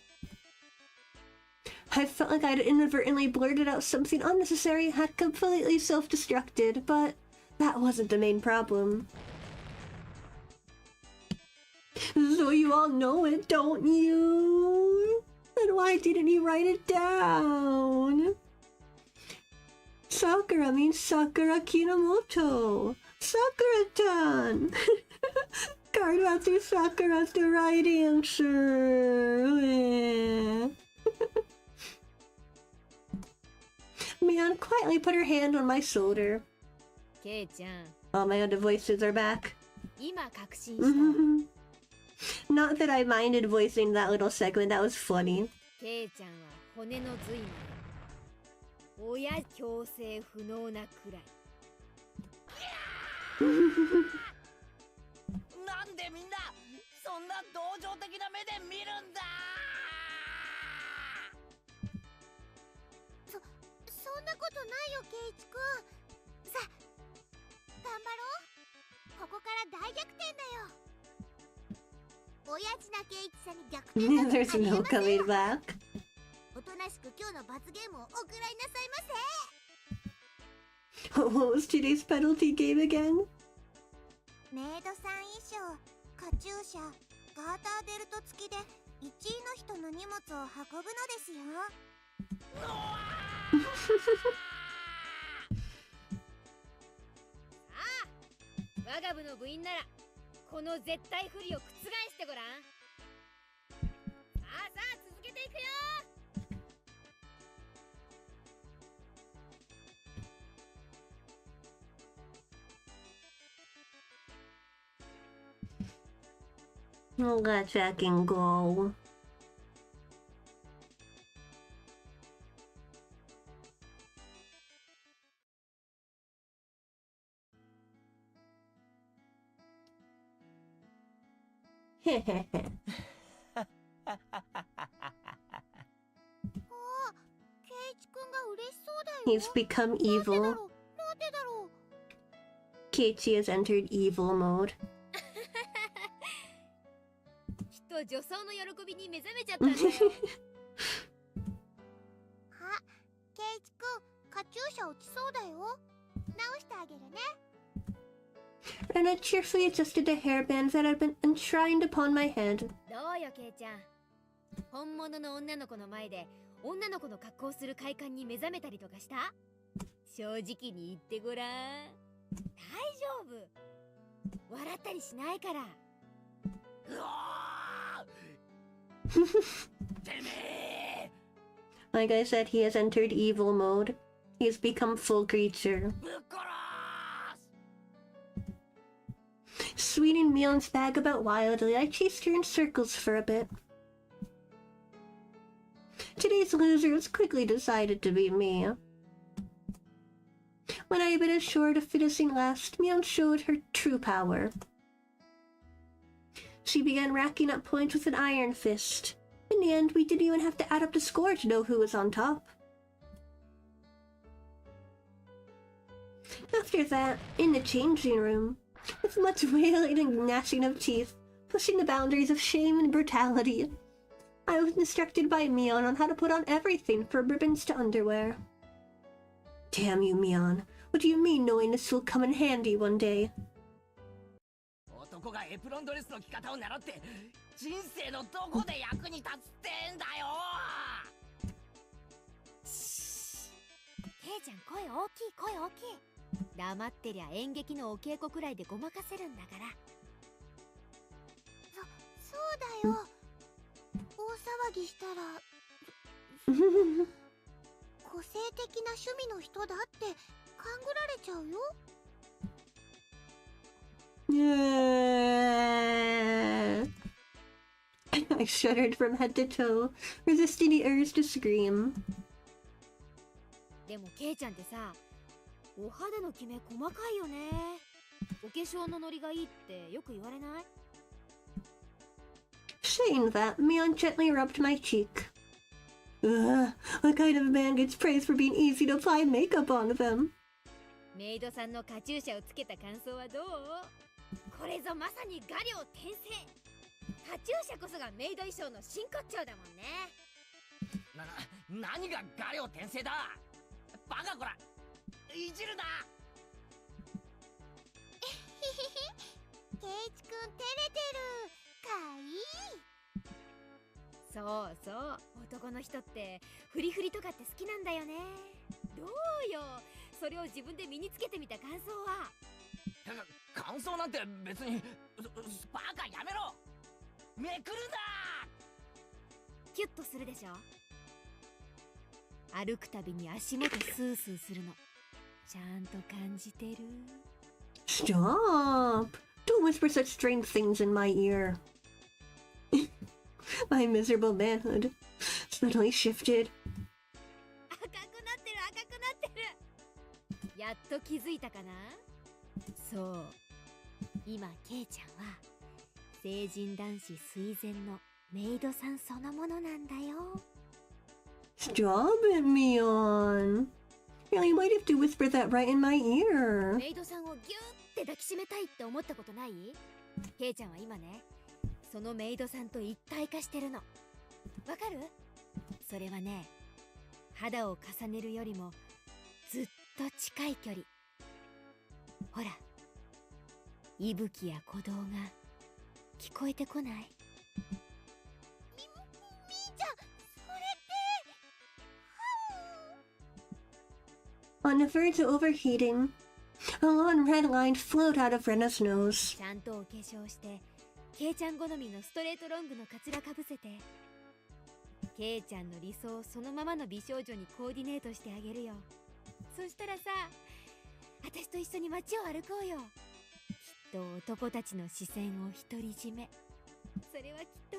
Speaker 1: I felt like I'd inadvertently blurted out something unnecessary and had completely self-destructed, but that wasn't the main problem. So you all know it, don't you? Then why didn't you write it down? Sakura means Sakura Kinomoto. Sakura-tan! Cardmaster Sakura's the right answer. Mion quietly put her hand on my shoulder.
Speaker 2: ケイちゃん、
Speaker 1: Oh my god, the voices are back.
Speaker 2: 今確信した。
Speaker 1: Not that I minded voicing that little segment, that was funny.
Speaker 2: ケイちゃんは骨の髄ま親強制不能なくらい。
Speaker 3: なんでみんなそんな同情的な目で見るんだ。
Speaker 5: そんなことないよ、ケイチくん。さあ頑張ろう。ここから大逆転だよ。親父なケイチさんに逆転なんて
Speaker 1: There's
Speaker 5: ありえ
Speaker 1: no
Speaker 5: ません
Speaker 1: coming
Speaker 5: よ。
Speaker 1: back.
Speaker 5: おとなしく今日の罰ゲームをおくらいなさいませ。
Speaker 1: What was today's penalty game again?
Speaker 5: メイドさん衣装、カチューシャ、ガーターベルト付きで1位の人の荷物を運ぶのですよ。
Speaker 2: 我が部の部員ならこの絶対不利を覆してごらん。さあさあ続けていくよ。
Speaker 1: Let's back and go. Hehehe.
Speaker 5: ケイチくんが嬉しそうだよ。
Speaker 1: He's become
Speaker 5: なんでだ
Speaker 1: evil.
Speaker 5: ろう、なんでだろう。
Speaker 1: Keiichi has entered evil mode.
Speaker 2: きっと女装の喜びに目覚めちゃったんだよ。
Speaker 5: あ、ケイチくん、カチューシャ落ちそうだよ。直してあげるね。
Speaker 1: Rena cheerfully adjusted the hairbands that had been enshrined upon my head.
Speaker 2: どうよケイちゃん。本物の女の子の前で女の子の格好する快感に目覚めたりとかした？正直に言ってごらん。大丈夫。笑ったりしないから。
Speaker 3: うわーてめえ
Speaker 1: Like I said, he has entered evil mode. He has become full creature.
Speaker 3: ぶっ殺す。
Speaker 1: Swinging Mion's bag about wildly, I chased her in circles for a bit. Today's loser was quickly decided to be me. When I had been assured of finishing last, Mion showed her true power. She began racking up points with an iron fist. In the end, we didn't even have to add up the score to know who was on top. After that, in the changing room, with much wailing and gnashing of teeth, pushing the boundaries of shame and brutality, I was instructed by Mion on how to put on everything from ribbons to underwear. Damn you, Mion. What do you mean knowing this will come in handy one day?
Speaker 3: 男がエプロンドレスの着方を習って人生のどこで役に立つってんだよ。
Speaker 2: ケイちゃん声大きい声大きい。黙ってりゃ演劇のお稽古くらいでごまかせるんだから。
Speaker 5: そうだよ。大騒ぎしたら個性的な趣味の人だって勘ぐられちゃうよ。
Speaker 1: I shuddered from head to toe, resisting the urge to scream.
Speaker 2: でもケイちゃんってさ、お肌のキメ細かいよね。お化粧のノリがいいってよく言われない？
Speaker 1: Saying that, Mion gently rubbed my cheek. Ugh, what kind of man gets praise for being easy to apply makeup on them?
Speaker 2: メイドさんのカチューシャをつけた感想はどう？これぞまさに画量転生。カチューシャこそがメイド衣装の真骨頂だもんね。
Speaker 3: 何が画量転生だ。バカこら、いじるな。
Speaker 5: ケイチくん照れてる。かいい。
Speaker 2: そうそう、男の人ってフリフリとかって好きなんだよね。どうよ、それを自分で身につけてみた感想は？
Speaker 3: 感想なんて別に。バカやめろ。めくるな。
Speaker 2: キュッとするでしょ。歩くたびに足元スースーするのちゃんと感じてる？
Speaker 1: Stop! Don't whisper such strange things in my ear. My miserable manhood suddenly shifted.
Speaker 2: 赤やっと気づいたかな。そう、今ケイちゃんは成人男子垂涎のメイドさんそのものなんだよ。
Speaker 1: Stop it, Mion. Yeah, you might have to whisper that right in my ear.
Speaker 2: メイドさんをギューって抱きしめたいって思ったことない？ケイちゃんは今ね、そのメイドさんと一体化してるの。わかる？それはね、肌を重ねるよりもずっと近い距離。ほら、息吹や鼓動が聞こえてこない？
Speaker 5: みーちゃん、それって。
Speaker 1: On the verge of overheating, a long red line flowed out of Rena's nose.
Speaker 2: ちゃんとお化粧して、ケイちゃん好みのストレートロングのカツラかぶせて、ケイちゃんの理想をそのままの美少女にコーディネートしてあげるよ。そしたらさ、私と一緒に街を歩こうよ。きっと男たちの視線を独り占め。それはきっと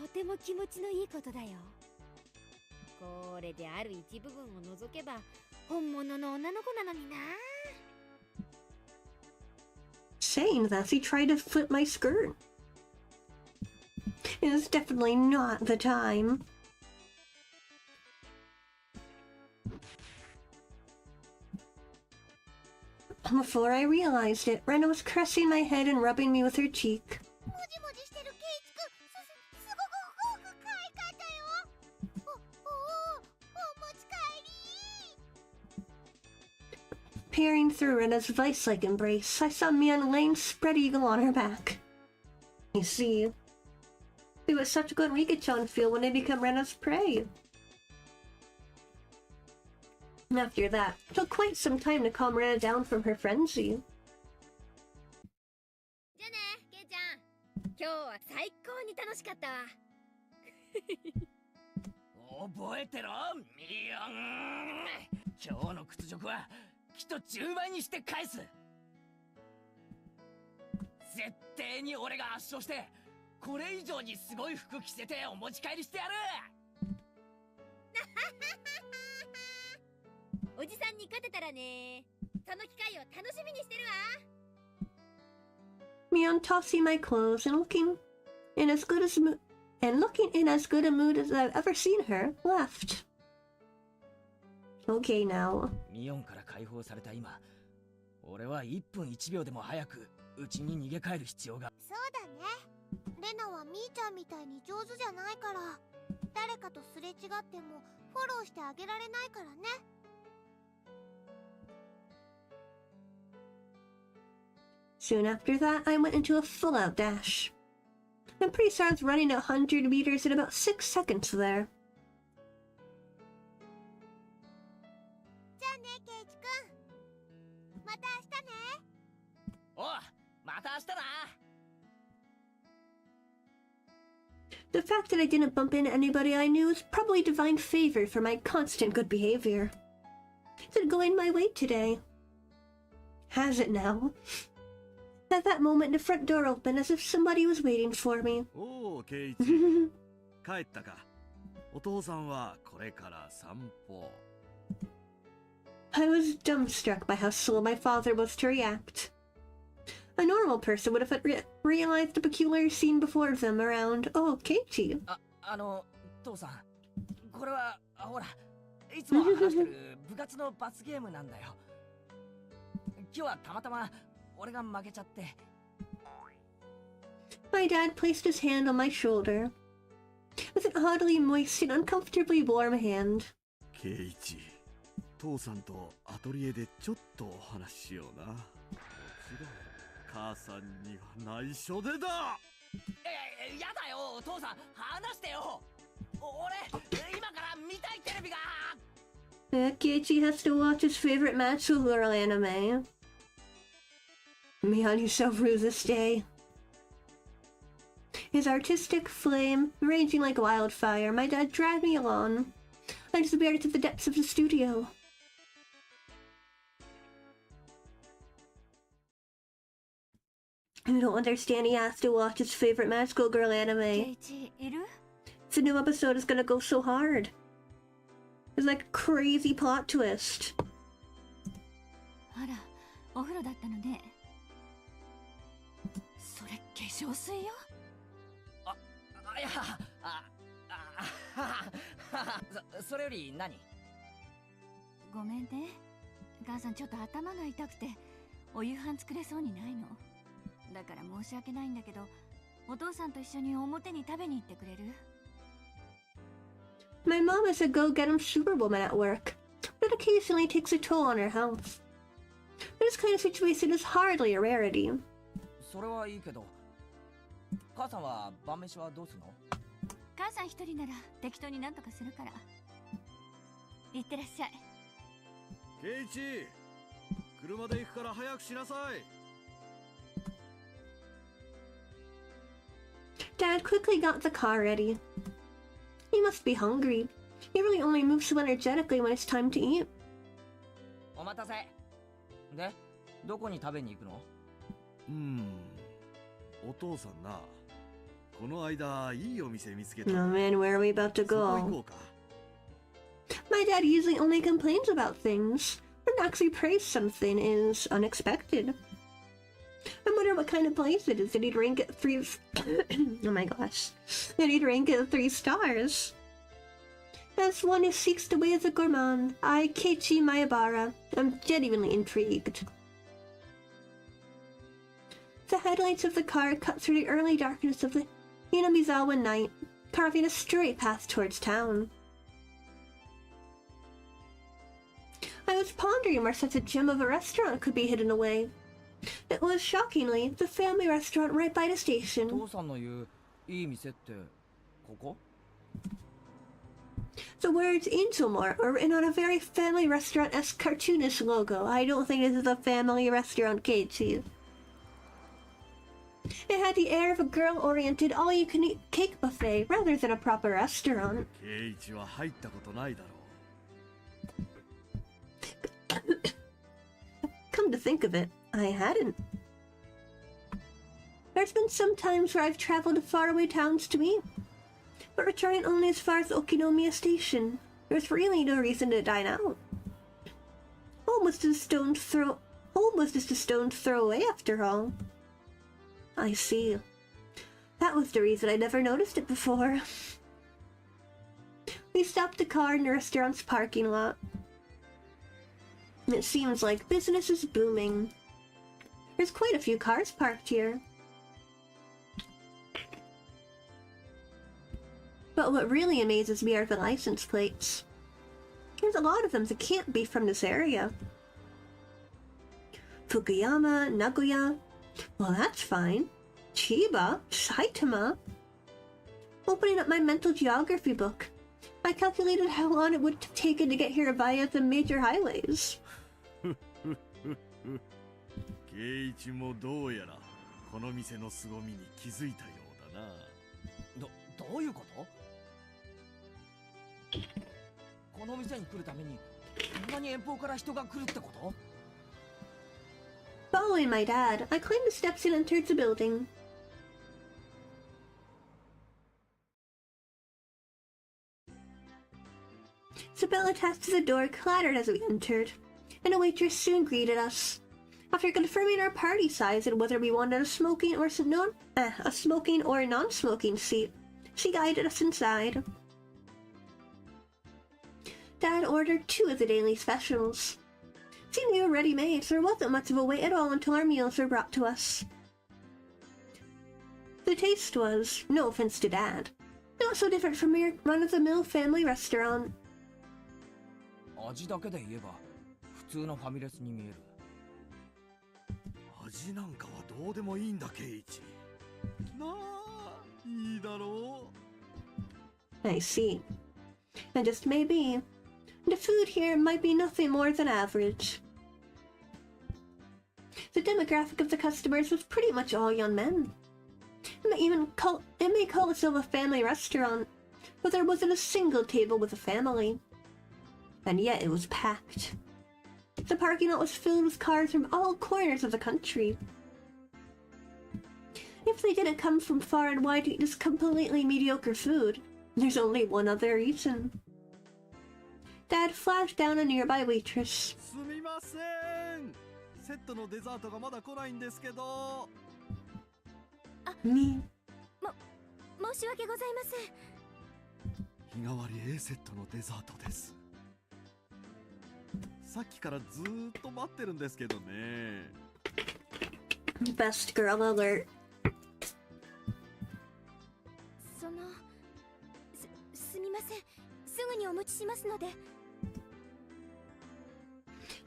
Speaker 2: とても気持ちのいいことだよ。これである一部分を除けば本物の女の子なのにな。
Speaker 1: Saying that, he tried to flip my skirt. It is definitely not the time. Before I realized it, Rena was caressing my head and rubbing me with her cheek.
Speaker 5: もじもじしてるケイチくん、すごく可愛かったよ。お持ち帰り。
Speaker 1: Peering through Rena's vice-like embrace, I saw Mion laying spread eagle on her back. You see, it was such a good Rikichan feel when they become Rena's prey. After that, it took quite some time to calm Rena down from her frenzy.
Speaker 2: じゃあね、ケイちゃん。今日は最高に楽しかったわ。
Speaker 3: 覚えてろ、ミヨン。今日の屈辱はきっと10倍にして返す。絶対に俺が圧勝して、これ以上にすごい服着せてお持ち帰りしてやる。
Speaker 2: おじさんに勝てたらね、その機会を楽しみにしてるわ。
Speaker 1: Mion tossing my clothes and looking in as good a mood as I've ever seen her, left. Okay now.
Speaker 3: ミヨンから解放された今、俺は1分1秒でも早く家に逃げ帰る必要が。
Speaker 5: そうだね。レナはみーちゃんみたいに上手じゃないから、誰かとすれ違ってもフォローしてあげられないからね。
Speaker 1: Soon after that, I went into a full-out dash. I'm pretty sure I was running 100 meters in about 6 seconds there.
Speaker 5: じゃあね、ケイチくん。また明日ね。
Speaker 3: おう、また明日な。
Speaker 1: The fact that I didn't bump into anybody I knew is probably divine favor for my constant good behavior. Is it going my way today? Has it now? At that moment, the front door opened as if somebody was waiting for me.
Speaker 6: おお、ケイチ。帰ったか。お父さんはこれから散歩。
Speaker 1: I was dumbstruck by how slow my father was to react. A normal person would have realized the peculiar scene before them around, oh, Keiichi.
Speaker 3: 父さん、これはほら、いつも話してる部活の罰ゲームなんだよ。今日はたまたま俺が負けちゃって。
Speaker 1: My dad placed his hand on my shoulder with an oddly moist and uncomfortably warm hand.
Speaker 6: ケイチ、父さんとアトリエでちょっとお話ししような。もちろん母さんには内緒でだ。
Speaker 3: やだよ、父さん、話してよ。俺、今から見たいテレビが。
Speaker 1: Keiichi has to watch his favorite Matsu Girl anime. Man, you so rude this day. His artistic flame raging like wildfire, my dad dragged me along. I disappeared to the depths of the studio. You don't understand, he has to watch his favorite magical girl anime.
Speaker 4: ケイチいる？
Speaker 1: The new episode is gonna go so hard. It's like a crazy plot twist.
Speaker 4: あら、お風呂だったのね。それ化粧水よ。
Speaker 3: いや、それより何？
Speaker 4: ごめんね。母さんちょっと頭が痛くてお夕飯作れそうにないの。だから申し訳ないんだけど、お父さんと一緒に表に食べに行ってくれる？
Speaker 1: My mom is a go-get-em superwoman at work, but it occasionally takes a toll on her health. This kind of situation is hardly a rarity.
Speaker 3: それはいいけど、母さんは晩飯はどうするの？
Speaker 4: 母さん一人なら適当になんとかするから。行ってらっしゃい。
Speaker 6: ケイチ、車で行くから早くしなさい。
Speaker 1: Dad quickly got the car ready. He must be hungry. He really only moves so energetically when it's time to eat.
Speaker 3: お待たせ。で、どこに食べに行くの？
Speaker 6: お父さんな、この間いいお店見つけた。
Speaker 1: Oh man, where are we about to
Speaker 6: そこ行
Speaker 1: go?
Speaker 6: こうか。
Speaker 1: My dad usually only complains about things, but actually praise something is unexpected. I wonder what kind of place it is. Did he rank it 3... oh my gosh. Did he rank it 3 stars? As one who seeks to be as a gourmand, I, Keiichi Mayabara, am genuinely intrigued. The headlights of the car cut through the early darkness of the Hinamizawa night, carving a straight path towards town. I was pondering where such a gem of a restaurant could be hidden away. It was, shockingly, the family restaurant right by the station.
Speaker 3: 父さんの言ういい店ってここ？
Speaker 1: The words Inzomore are written on a very family restaurant-esque cartoonish logo. I don't think this is a family restaurant, Keiichi. It had the air of a girl-oriented all-you-can-eat cake buffet rather than a proper restaurant.
Speaker 6: ケイチは入ったことないだろう。
Speaker 1: Come to think of it, I hadn't. There's been some times where I've traveled to faraway towns to eat, but returning only as far as Okinomiya Station, there's really no reason to dine out. Home was just a stone's throw away after all. I see. That was the reason I never noticed it before. We stopped the car in the restaurant's parking lot. It seems like business is booming. There's quite a few cars parked here. But what really amazes me are the license plates. There's a lot of them that can't be from this area. Fukuyama, Nagoya. Well, that's fine. Chiba, Saitama. Opening up my mental geography book, I calculated how long it would have taken to get here via the major highways.
Speaker 6: ケイチもどうやらこの店の凄みに気づいたようだな。
Speaker 3: どういうこと？この店に来るためにこんなに遠方から人が来るってこと？
Speaker 1: Following my dad, I climbed the steps and entered the building. The bell attached to the door clattered as we entered, and a waitress soon greeted us. After confirming our party size and whether we wanted a smoking or non-smoking seat, she guided us inside. Dad ordered 2 of the daily specials. Seemed they were ready-made, so there wasn't much of a wait at all until our meals were brought to us. The taste was, no offense to Dad, not so different from your run-of-the-mill family restaurant.
Speaker 3: 味だけで言えば普通のファミレスに見える。
Speaker 6: 味なんかはどうでもいいんだ、ケイチ。なあ、いいだろう。
Speaker 1: I see. And just maybe, the food here might be nothing more than average. The demographic of the customers was pretty much all young men. It may call itself a family restaurant, but there wasn't a single table with a family. And yet it was packed. The parking lot was filled with cars from all corners of the country. If they didn't come from far and wide to eat this completely mediocre food, there's only one other reason. Dad flashed down a nearby waitress.
Speaker 6: すみません。セットのデザートがまだ来ないんですけど。
Speaker 1: Me.
Speaker 5: 申し訳ございません。
Speaker 6: 日替わり A セットのデザートです。さっきからずーっと待ってるんですけどね。
Speaker 1: Best girl alert.
Speaker 5: すみません。すぐにお持ちしますので。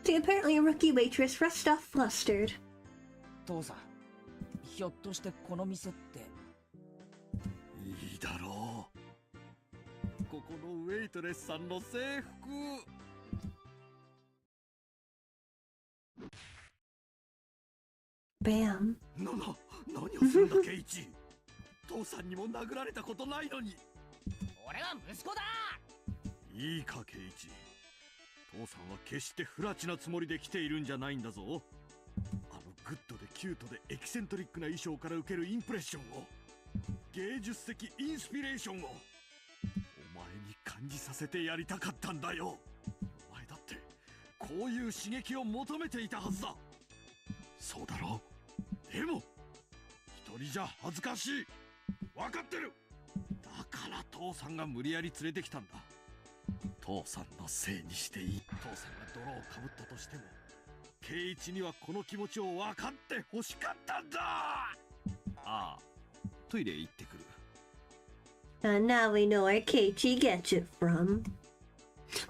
Speaker 1: The apparently rookie waitress rushed off flustered.
Speaker 3: 父さん、ひょっとしてこの店って。
Speaker 6: いいだろう。ここのウェイトレスさんの制服。
Speaker 1: Bam.
Speaker 6: 何をするんだケイチ。父さんにも殴られたことないのに。
Speaker 3: 俺は息子だ。
Speaker 6: いいかケイチ。父さんは決して不埒なつもりで来ているんじゃないんだぞ。あのグッドでキュートでエキセントリックな衣装から受けるインプレッションを、芸術的インスピレーションをお前に感じさせてやりたかったんだよ。お前だってこういう刺激を求めていたはずだ。そうだろう。でも一人じゃ恥ずかしい。分かってる。だから父さんが無理やり連れてきたんだ。父さんのせいにしていい。父さんが泥をかぶったとしても圭一にはこの気持ちを分かって欲しかったんだ。ああ、トイレ行ってくる。
Speaker 1: And now we know where Keiichi gets it from.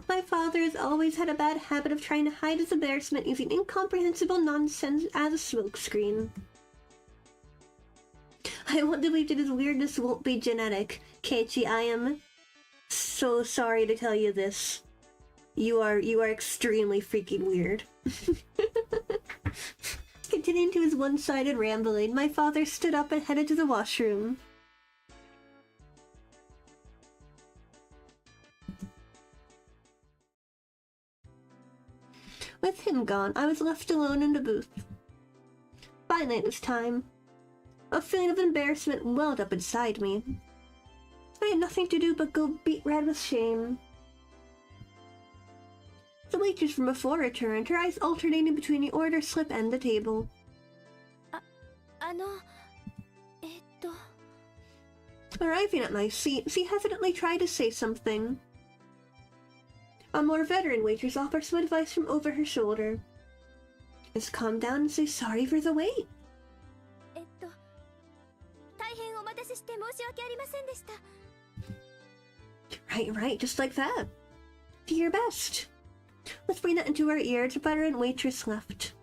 Speaker 1: My father has always had a bad habit of trying to hide his embarrassment using incomprehensible nonsense as a smokescreen. I want to believe that his weirdness won't be genetic. Keiichi, I am so sorry to tell you this. You are extremely freaking weird. Continuing to his one-sided rambling, my father stood up and headed to the washroom. With him gone, I was left alone in the booth. Finally, it was time. A feeling of embarrassment welled up inside me. I had nothing to do but go beat red with shame. The waitress from before returned, her eyes alternating between the order slip and the table.
Speaker 5: あの、
Speaker 1: Arriving at my seat, she hesitantly tried to say something. A more veteran waitress offered some advice from over her shoulder. Just calm down and say sorry for the wait.
Speaker 5: 大変お待たせして申し訳ありませんでした。
Speaker 1: Right, just like that. Do your best. Whispering that into her ear, the veteran waitress left.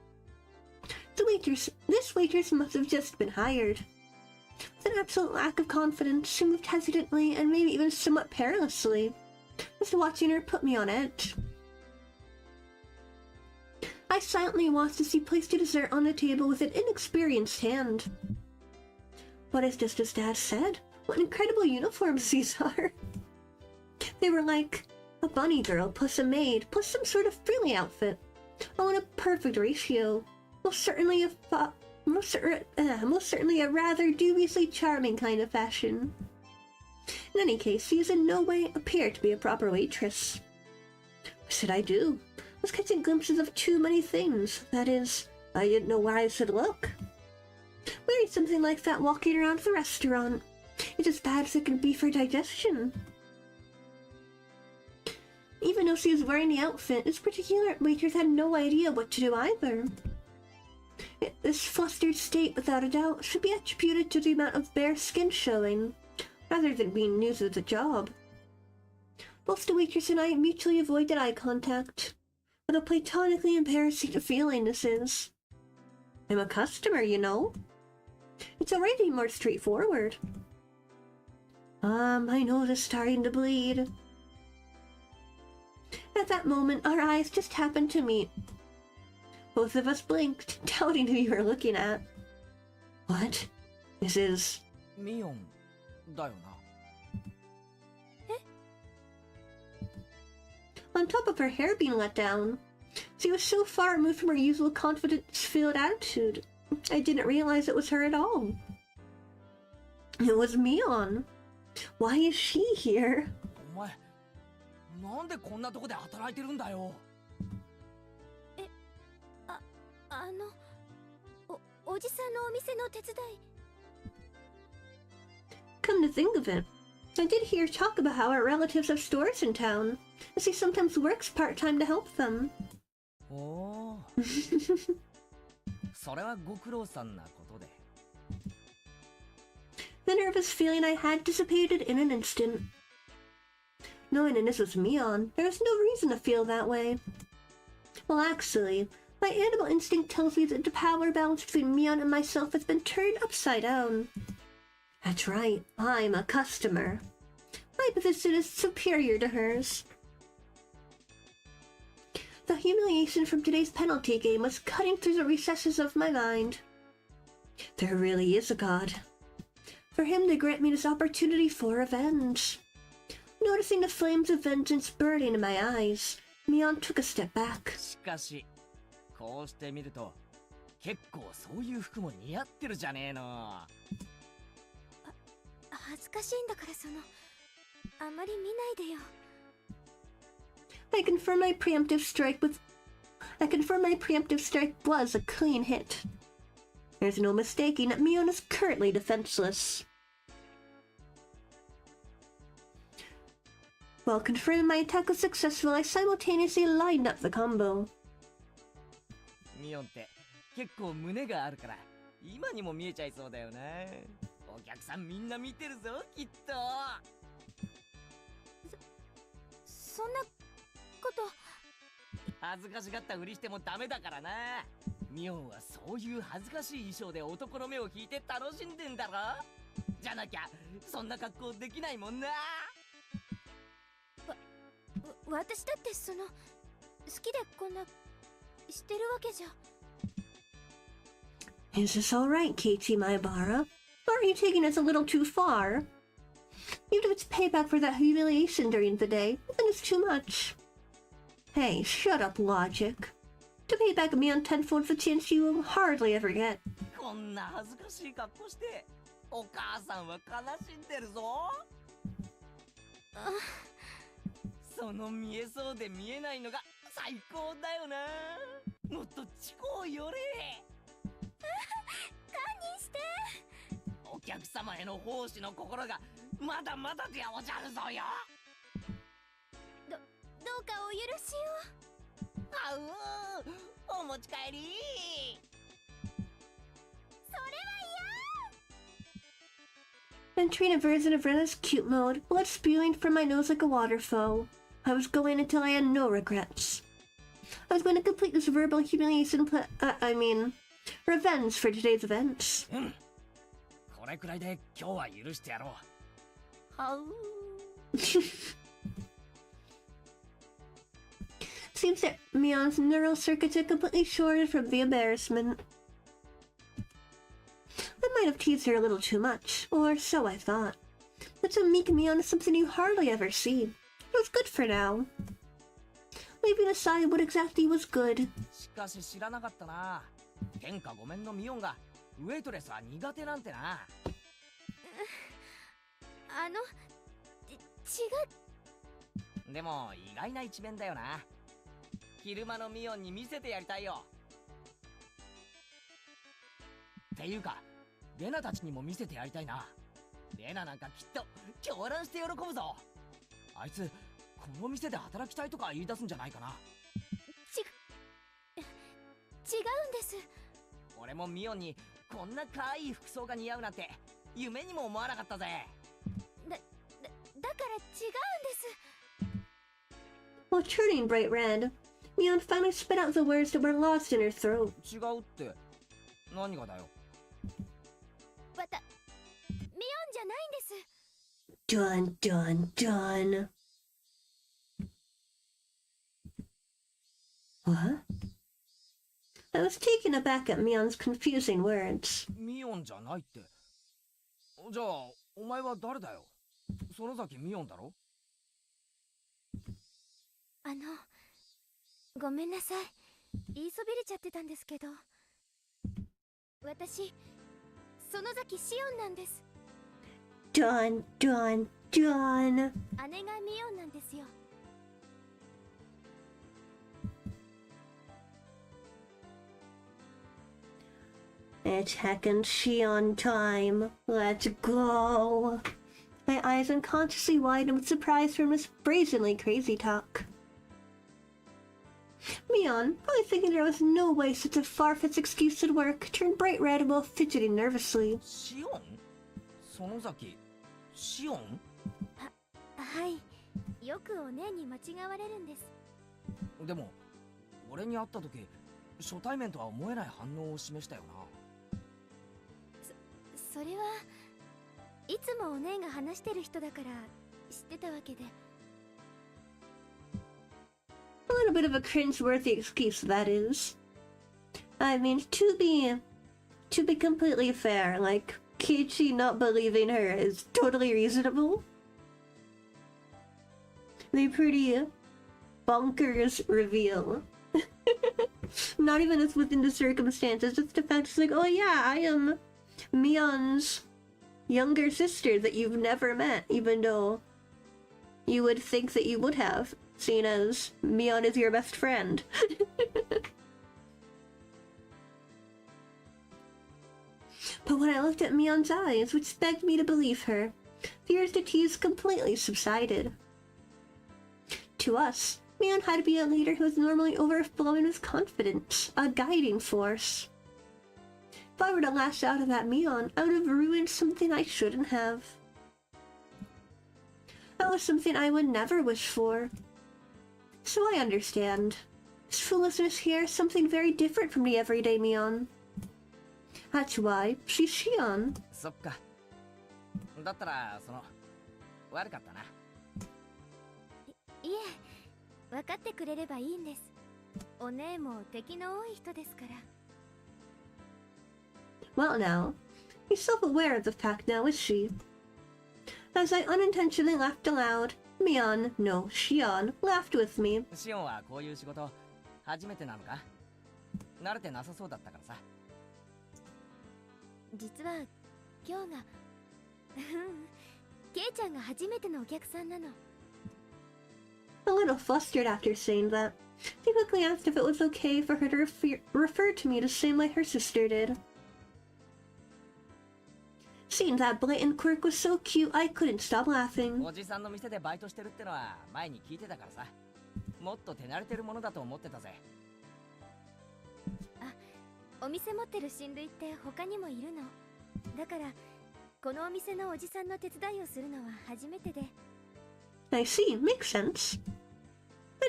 Speaker 1: This waitress must have just been hired. With an absolute lack of confidence, she moved hesitantly and maybe even somewhat perilously. Just watching her put me on edge. I silently watched as she placed a dessert on the table with an inexperienced hand. But it's just as Dad said. What incredible uniforms these are. They were like a bunny girl plus a maid plus some sort of frilly outfit. All in a perfect ratio. Most certainly a rather dubiously charming kind of fashion. In any case, she in no way appeared to be a proper waitress. What should I do? I was catching glimpses of too many things. That is, I didn't know where I should look. Wearing something like that walking around the restaurant. It's as bad as it can be for digestion. Even though she was wearing the outfit, this particular waitress had no idea what to do either. This flustered state, without a doubt, should be attributed to the amount of bare skin showing, rather than being new to the job. Both the waitress and I mutually avoided eye contact. What a platonically embarrassing feeling this is. I'm a customer, you know. It's already more straightforward. My nose is starting to bleed. At that moment, our eyes just happened to meet. Both of us blinked, doubting who you were looking at. What? This is...
Speaker 3: ミヨンだよな。
Speaker 1: On top of her hair being let down, she was so far removed from her usual confidence-filled attitude. I didn't realize it was her at all. It was Mion. Why is she here?
Speaker 3: お前、なんでこんなとこで働いてるんだよ。
Speaker 2: おじさんのお店の手伝い。
Speaker 1: Come to think of it, I did hear talk about how our relatives have stores in town, as he sometimes works part-time to help them.
Speaker 3: おおそれはご苦労さんなことで。
Speaker 1: The nervous feeling I had dissipated in an instant. Knowing this was Mion, there was no reason to feel that way. Well, actually, my animal instinct tells me that the power balance between Mion and myself has been turned upside down. That's right, I'm a customer. My position is superior to hers. The humiliation from today's penalty game was cutting through the recesses of my mind. There really is a god. For him to grant me this opportunity for revenge. Noticing the flames of vengeance burning in my eyes, Mion took a step back.
Speaker 3: しかしこうして見ると結構そういう服も似合ってるじゃねえの。
Speaker 2: 恥ずかしいんだからあんまり見ないでよ。
Speaker 1: I confirm my preemptive strike was a clean hit. There's no mistaking that Mion is currently defenseless. While confirming my attack was successful, I simultaneously lined up the combo.
Speaker 3: ミオンって結構胸があるから今にも見えちゃいそうだよな。お客さんみんな見てるぞきっと。
Speaker 2: そんなこと
Speaker 3: 恥ずかしがったふりしてもダメだからな。ミオンはそういう恥ずかしい衣装で男の目を引いて楽しんでんだろ。じゃなきゃそんな格好できないもんな。
Speaker 2: 私だって好きでこんなしてるわけじゃ。
Speaker 1: Is this alright, Keiichi Maebara? Aren't you taking this a little too far? Even if it's payback for that humiliation during the day, then it's too much. Hey, shut up, logic. To pay back Mion tenfold the chance you will hardly ever get.
Speaker 3: こんな恥ずかしい格好してお母さんは悲しんでるぞ。その見えそうで見えないのが最高だよな。もっと近う寄れ。
Speaker 2: 堪忍して。
Speaker 3: お客様への奉仕の心がまだまだでおじゃるぞよ。
Speaker 2: どうかお許しを。
Speaker 3: あうお持ち帰り。
Speaker 2: それは
Speaker 1: Then treating a version of Rena's cute mode, blood spewing from my nose like a waterfall. I was going until I had no regrets. I was going to complete this verbal humiliation revenge for today's events.
Speaker 3: これくらいで今日は許してやろう。はう
Speaker 1: Seems that Mion's neural circuits are completely shorted from the embarrassment. I might have teased her a little too much, or so I thought. But so meek Mion is something you hardly ever see. It was good for now. Leaving aside what exactly was good.
Speaker 3: しかし知らなかったな。天下ごめんのミオンがウェイトレスは苦手なんてな。
Speaker 2: 違う。
Speaker 3: でも意外な一面だよな。昼間のミオンに見せてやりたいよ。っていうかレナたちにも見せてやりたいな。レナなんかきっと狂乱して喜ぶぞ。あいつこの店で働きたいとか言い出すんじゃないかな。
Speaker 2: 違うんです。
Speaker 3: 俺もミオンにこんな可愛い服装が似合うなんて夢にも思わなかったぜ。
Speaker 2: だから違うんです。
Speaker 1: While turning bright red, Mion finally spit out the words that were lost in her throat.
Speaker 3: 違うって何がだよ。
Speaker 2: ミオンじゃないんです。
Speaker 1: Dun dun dun. What? I was taken aback at Mion's confusing words.
Speaker 3: ミオンじゃないって。じゃあお前は誰だよ。園崎ミオンだろ。
Speaker 2: ごめんなさい。言いそびれちゃってたんですけど。私、園崎シオンなんです。
Speaker 1: Dun dun dun.
Speaker 2: 姉がミオンなんですよ。
Speaker 1: It's heckin' Shion time. Let's go. My eyes unconsciously widened with surprise from his brazenly crazy talk. Mion, probably thinking there was no way such a far-fetched excuse would work, turned bright red while fidgeting nervously.
Speaker 3: シオン園崎シオン
Speaker 2: はい。よくお姉に間違われるんです。
Speaker 3: でも俺に会った時初対面とは思えない反応を示したよな。
Speaker 2: それはいつもお姉が話してる人だから知ってたわけで。
Speaker 1: A little bit of a cringe-worthy excuse, that is. I mean, to be completely fair, like, Kiichi not believing her is totally reasonable. The pretty bonkers reveal. Not even as within the circumstances, just the fact she's like, oh yeah, I am Mion's younger sister that you've never met, even though you would think that you would have, seeing as Mion is your best friend. But when I looked at Mion's eyes, which begged me to believe her, fears to tease completely subsided. To us, Mion had to be a leader who was normally overflowing with confidence, a guiding force. If I were to lash out at that Mion, I would have ruined something I shouldn't have. That was something I would never wish for. So I understand. This foolishness here is something very different from the everyday Mion. That's why she's Shion.
Speaker 3: そっか。だったら悪かったな。
Speaker 2: いえ、分かってくれればいいんです。お姉も敵の多い人ですから。
Speaker 1: Well now, he's self-aware of the fact now, is she? As I unintentionally laughed aloud, Mion, no, Shion, laughed with me.
Speaker 3: シオンはこういう仕事初めてなのか？慣れてなさそうだったからさ。
Speaker 2: 実は今日がケイちゃんが初めてのお客さんなの。
Speaker 1: A little flustered after saying that, she quickly asked if it was okay for her to refer to me the same way her sister did. Seeing that blatant quirk was so cute, I couldn't stop laughing.
Speaker 3: おじさんの店でバイトしてるってのは前に聞いてたからさ。もっと手慣れてるものだと思ってたぜ。
Speaker 2: お店持ってる親類って他にもいるの。だからこのお店のおじさんの手伝いをするのは初めてで。
Speaker 1: I see, makes sense.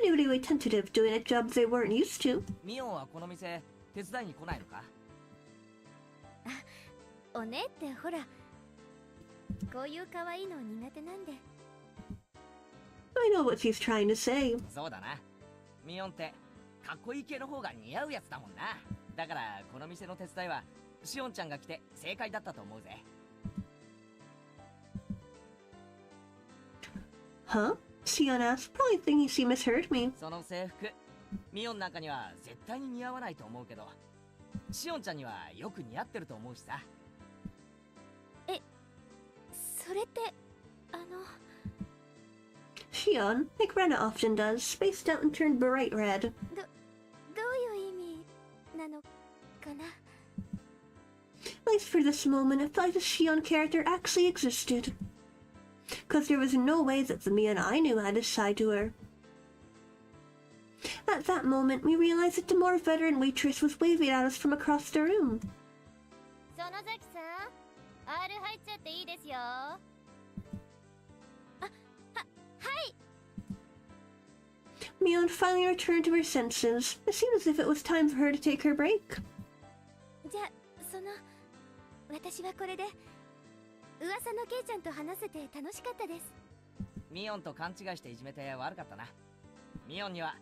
Speaker 1: Anybody tentative doing a job they weren't used to.
Speaker 3: ミオンはこの店手伝いに来ないのか？
Speaker 2: お姉ってほら、こういう可愛いの苦手なんで。
Speaker 1: I know what she's trying to say.
Speaker 3: そうだな。ミオンってかっこいい系の方が似合うやつだもんな。だからこの店の手伝いはシオンちゃんが来て正解だったと思うぜ。
Speaker 1: Huh? Shion asked, probably thinking she misheard me.
Speaker 3: その制服、ミオンなんかには絶対に似合わないと思うけど、シオンちゃんにはよく似合ってると思うしさ。
Speaker 2: それって
Speaker 1: Shion, like Rena often does, spaced out and turned bright red.
Speaker 2: どういう意味なのかな。
Speaker 1: At least for this moment, it felt like the Shion character actually existed. Because there was no way that the Mion I knew had a side to her. At that moment, we realized that the more veteran waitress was waving at us from across the room.
Speaker 5: 園崎さん、R 入っちゃっていいですよ。
Speaker 1: Mion finally returned to her senses. It seemed as if it was time for her to take her break.
Speaker 2: じゃあ私はこれで噂のケイちゃんと話せて楽しかったです。
Speaker 3: ミオンと勘違いしていじめて悪かったな。ミオンには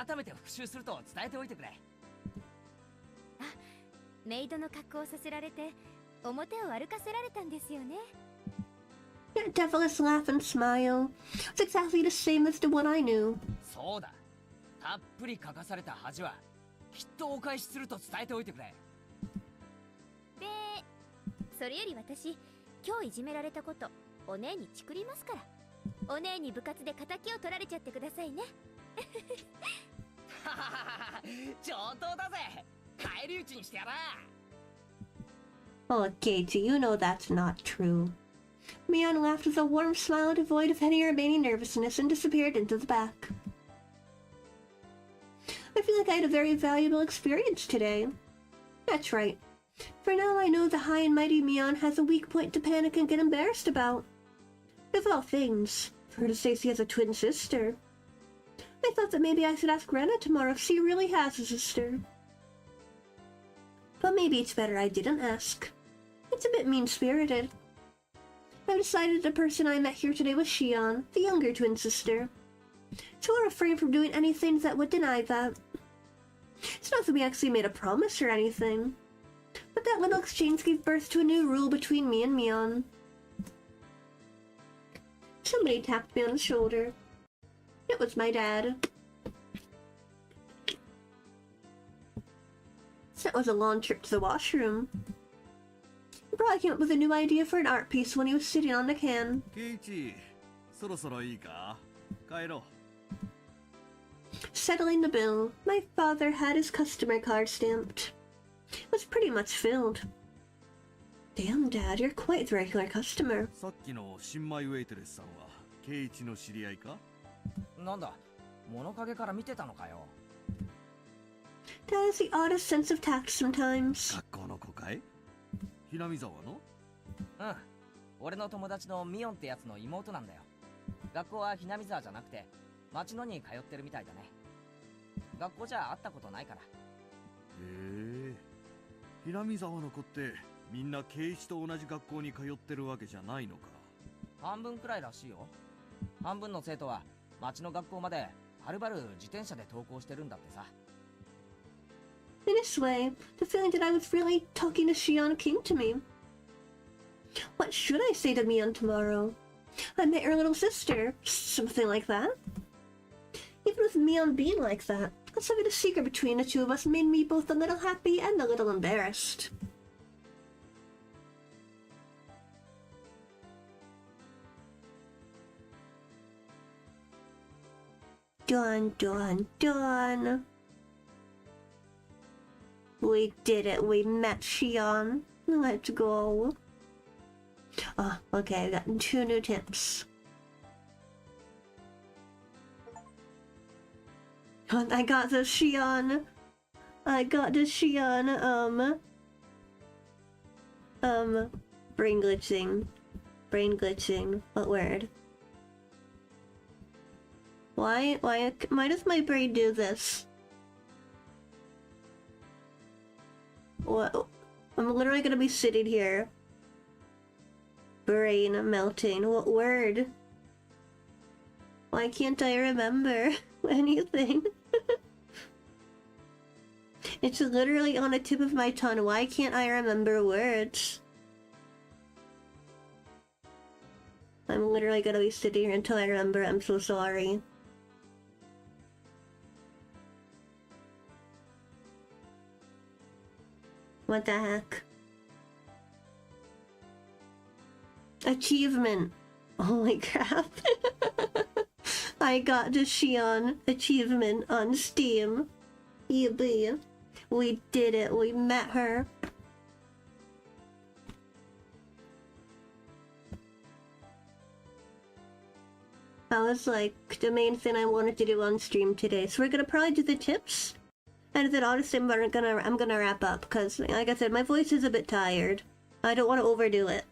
Speaker 3: 改めて復習すると伝えておいてくれ。
Speaker 2: メイドの格好をさせられて表を歩かせられたんですよね。
Speaker 1: That devilish laugh and smile. It's exactly the same as the one I knew.
Speaker 3: そうだ。たっぷり書かされた恥はきっとお返しすると伝えておいてくれ。
Speaker 2: で、それより私、今日いじめられたことお姉にチクりますから。お姉に部活で仇を取られちゃってくださいね。
Speaker 3: 上等だぜ。返り討ちにしてやら。
Speaker 1: Oh, Katie, you know that's not true. Mion laughed with a warm smile devoid of any remaining nervousness and disappeared into the back. I feel like I had a very valuable experience today. That's right. For now I know the high and mighty Mion has a weak point to panic and get embarrassed about. Of all things, for her to say she has a twin sister. I thought that maybe I should ask Rena tomorrow if she really has a sister. But maybe it's better I didn't ask. It's a bit mean-spirited. I've decided the person I met here today was Shion, the younger twin sister. So we're refrain from doing anything that would deny that. It's not that we actually made a promise or anything, but that little exchange gave birth to a new rule between me and Mion. Somebody tapped me on the shoulder. It was my dad. That was a long trip to the washroom. He probably came up with a new idea for an art piece when he was sitting on the can.
Speaker 6: ケイチ、そろそろいいか？帰ろう。
Speaker 1: Settling the bill, my father had his customer card stamped. It was pretty much filled. Damn, Dad, you're quite the regular customer.
Speaker 6: さっきの新米ウェイトレスさんはケイチの知り合いか？
Speaker 3: なんだ、物陰から見てたのかよ。
Speaker 1: Dad has the oddest sense of tact sometimes.
Speaker 6: 学校の子かい？ひなみ沢の？
Speaker 3: うん。俺の友達のミオンってやつの妹なんだよ。学校はひなみ沢じゃなくて、町野に通ってるみたいだね。学校じゃ会ったことないから。
Speaker 6: へえ。ひなみ沢の子ってみんなケイチと同じ学校に通ってるわけじゃないのか？
Speaker 3: 半分くらいらしいよ。半分の生徒は町の学校まではるばる自転車で登校してるんだってさ。
Speaker 1: In this way, the feeling that I was really talking to Shion came to me. What should I say to Mion tomorrow? I met her little sister, something like that. Even with Mion being like that, us having a secret between the two of us made me both a little happy and a little embarrassed. Done, done, done. We did it. We met Shion. Let's go. Oh, okay. I got 2 new tips. I got the Shion. Brain glitching. Brain glitching. What word? Why does my brain do this? What? I'm literally gonna be sitting here. Brain melting. What word? Why can't I remember anything? It's literally on the tip of my tongue. Why can't I remember words? I'm literally gonna be sitting here until I remember. I'm so sorry. What the heck? Achievement! Holy crap. I got the Shion achievement on Steam. Yippee. We did it. We met her. That was like the main thing I wanted to do on stream today. So we're gonna probably do the tips. And then honestly, I'm gonna wrap up because, like I said, my voice is a bit tired. I don't want to overdo it.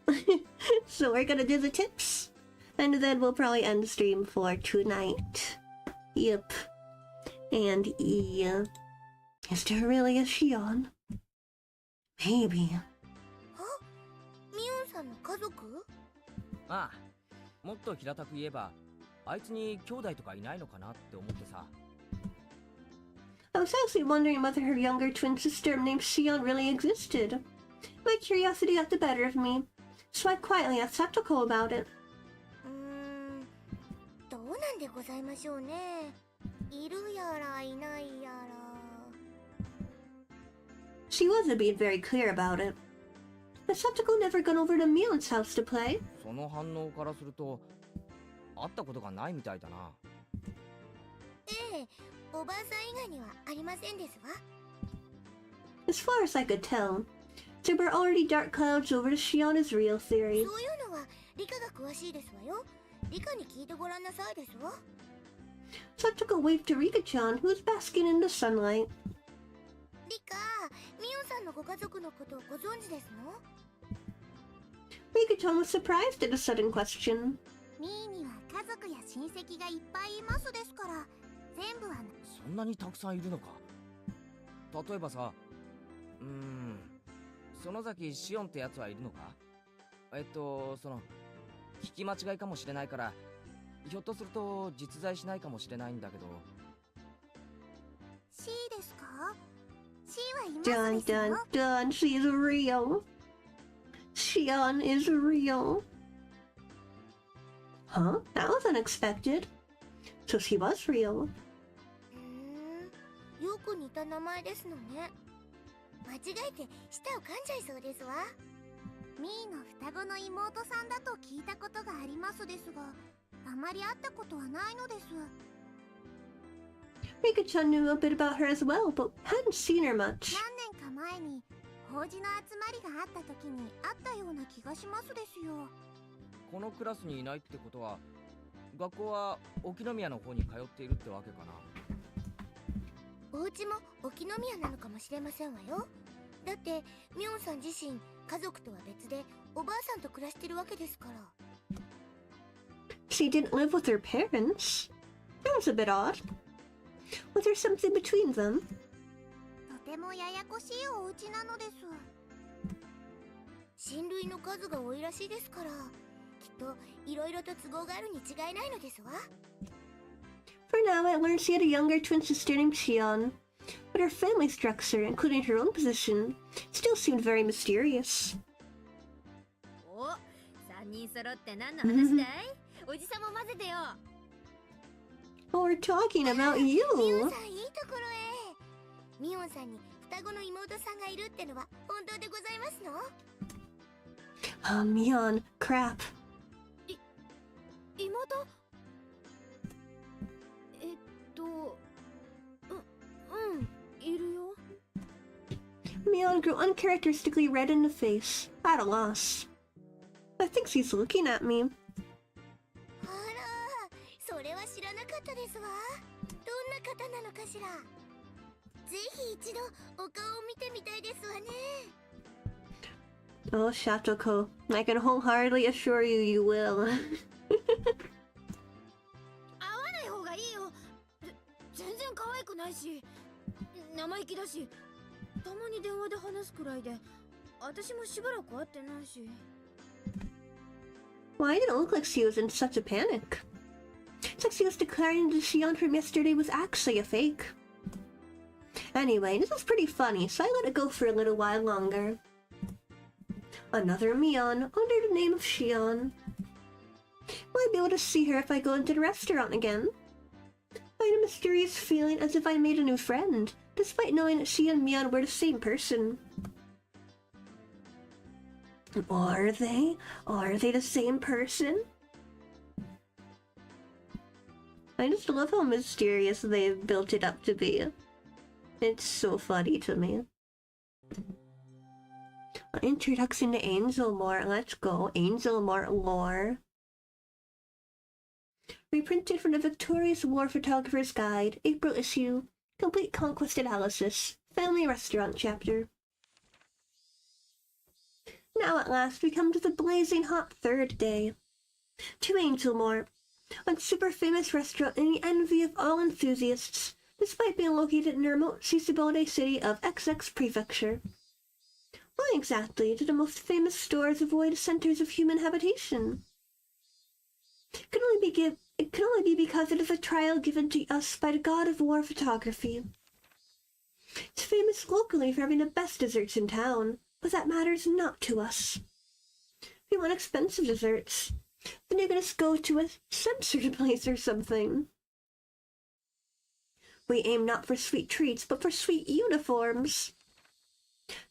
Speaker 1: So we're gonna do the tips, and then we'll probably end the stream for tonight. Yep. And yeah, is there really a Shion? Maybe.
Speaker 5: ミオンさんの家族？
Speaker 3: ああ、もっと平たく言えば、あいつに兄弟とかいないのかなって思ってさ。
Speaker 1: I was actually wondering whether her younger twin sister named Shion really existed. My curiosity got the better of me, so I quietly asked Satoko about it.
Speaker 5: どうなんでございましょうね。いるやらいないやら。
Speaker 1: She wasn't being very clear about it. Has Satoko never gone over to Mion's house to play?
Speaker 3: その反応からすると、会ったことがないみたいだな。
Speaker 5: ええ、おばあさん以外にはありませんですわ。
Speaker 1: As far as I could tell, There were already dark clouds over the shion is real
Speaker 5: そう
Speaker 1: theory.
Speaker 5: いうのは理科が詳しいですわよ。理科に聞いてごらんなさいですわ。
Speaker 1: So I took a wave to Rika-chan, who was basking in the sunlight.
Speaker 5: 理科、ミオンさんのご家族のことをご存知ですの？
Speaker 1: Rika-chan was surprised at the sudden question.
Speaker 5: ミーには家族や親戚がいっぱいいますですから、全部は
Speaker 3: そんなにたくさんいるのか。例えばさ、園崎シオンってやつはいるのか。その聞き間違いかもしれないから、ひょっとすると実在しないかもしれないんだけど。
Speaker 5: C ですか？ C はいます
Speaker 1: Dun
Speaker 5: ですよ。
Speaker 1: dun dun, she's real. Shion is real. Huh? That was unexpected. So she was real.
Speaker 5: よく似た名前ですのね。間違えて舌を噛んじゃいそうですわ。ミーの双子の妹さんだと聞いたことがありますですが、あまり会ったことはないのです。
Speaker 1: Rika-chan knew a bit about her as well, but hadn't seen her much.
Speaker 5: 何年か前に法事の集まりがあった時に会ったような気がしますですよ。
Speaker 3: このクラスにいないってことは、学校は沖宮の方に通っているってわけかな。
Speaker 5: お家も沖宮なのかもしれませんわよ。だってミョンさん自身家族とは別でおばあさんと暮らしてるわけですから。
Speaker 1: She didn't live with her parents. That was a bit odd. Was there something between them?
Speaker 5: とてもややこしいお家なのです。親類の数が多いらしいですから、きっといろいろと都合があるに違いないのですわ。
Speaker 1: For now, I learned she had a younger twin sister named Shion, but her family structure, including her own position, still seemed very mysterious.
Speaker 2: お、3人揃って何の話だい？おじさんも混ぜてよ。
Speaker 1: Oh, we're talking about
Speaker 5: ミ
Speaker 1: you!
Speaker 5: オンさんいいところへ。ミオンさんに双子の妹さんがいるってのは本当でございますの？
Speaker 1: Oh, Mion, crap.
Speaker 2: 妹？いるよ。
Speaker 1: Mion grew uncharacteristically red in the face, at a loss. I think she's looking at me.
Speaker 5: あら、それは知らなかったですわ。どんな方なのかしら。ぜひ一度お顔を見てみたいですわね。
Speaker 1: Oh, Shatoko, I can wholeheartedly assure you you will.
Speaker 2: 会わない方がいいよ。全然可愛くないし、生意気だし、たまに電話で話すくらいで、私もしばらく会ってないし。
Speaker 1: Well, I didn't look like she was in such a panic. It's like she was declaring the Shion from yesterday was actually a fake. Anyway, this was pretty funny, so I let it go for a little while longer. Another Mion, under the name of Shion. Will I be able to see her if I go into the restaurant again? I had a mysterious feeling as if I made a new friend, despite knowing that she and Mion were the same person. Are they? Are they the same person? I just love how mysterious they've built it up to be. It's so funny to me. Introduction to Angel Lore. Let's go. Angel Lore. Reprinted from the Victorious War Photographer's Guide, April issue. Complete Conquest Analysis. Family Restaurant Chapter. Now at last we come to the blazing hot third day. To Angel Lore. A super famous restaurant in the envy of all enthusiasts, despite being located in the remote Shisubode city of XX Prefecture. Why exactly do the most famous stores avoid centers of human habitation? It can only be because it is a trial given to us by the god of war photography. It's famous locally for having the best desserts in town, but that matters not to us. If you want expensive desserts, then you're gonna go to a censored place or something. We aim not for sweet treats, but for sweet uniforms.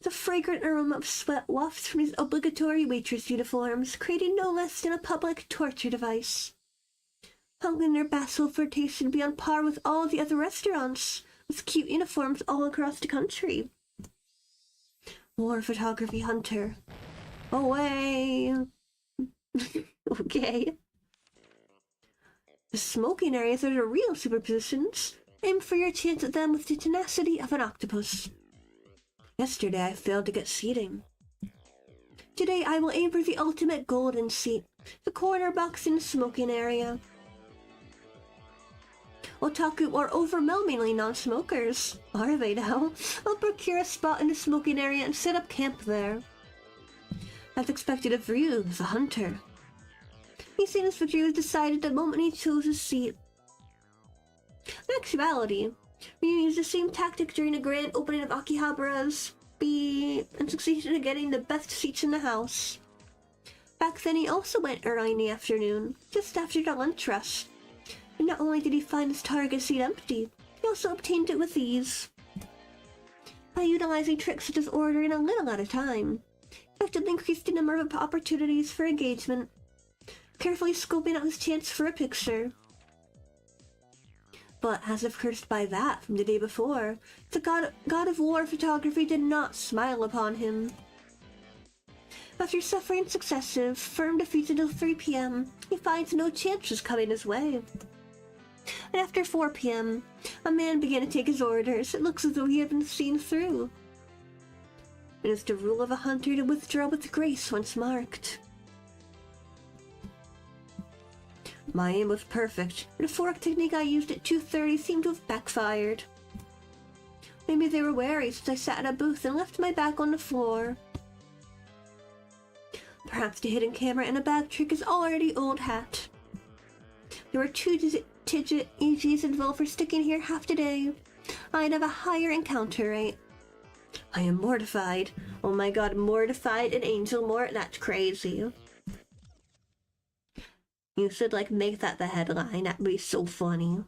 Speaker 1: The fragrant aroma of sweat wafts from these obligatory waitress uniforms, creating no less than a public torture device. Hung in their basil flirtation be on par with all the other restaurants, with cute uniforms all across the country. War photography hunter. Away! Okay. The smoking areas are the real superpositions. Aim for your chance at them with the tenacity of an octopus. Yesterday I failed to get seating. Today I will aim for the ultimate golden seat, the corner box in the smoking area. Otaku are overwhelmingly non-smokers. Are they now? I'll procure a spot in the smoking area and set up camp there. As expected of Ryu, the hunter. He seen his victory was decided the moment he chose his seat. In actuality, Ryu used the same tactic during the grand opening of Akihabara's B and succeeded in getting the best seats in the house. Back then he also went early in the afternoon, just after the lunch rush. And not only did he find his target seat empty, he also obtained it with ease. By utilizing tricks such as ordering a little at a time, he effectively increased the number of opportunities for engagement, carefully scoping out his chance for a picture. But as if cursed by that from the day before, the god of war photography did not smile upon him. After suffering successive, firm defeats until 3 p.m., he finds no chances coming his way. And after 4 p.m., a man began to take his orders. It looks as though he had been seen through. It is the rule of a hunter to withdraw with grace once marked. My aim was perfect, but the fork technique I used at 2:30 seemed to have backfired. Maybe they were wary since I sat at a booth and left my back on the floor. Perhaps the hidden camera and a bad trick is already old hat. There were 2-digit EGs involved for sticking here half the day. I'd have a higher encounter rate. I am mortified. Oh my god, mortified and Angel Mort? That's crazy. You should make that the headline. That'd be so funny.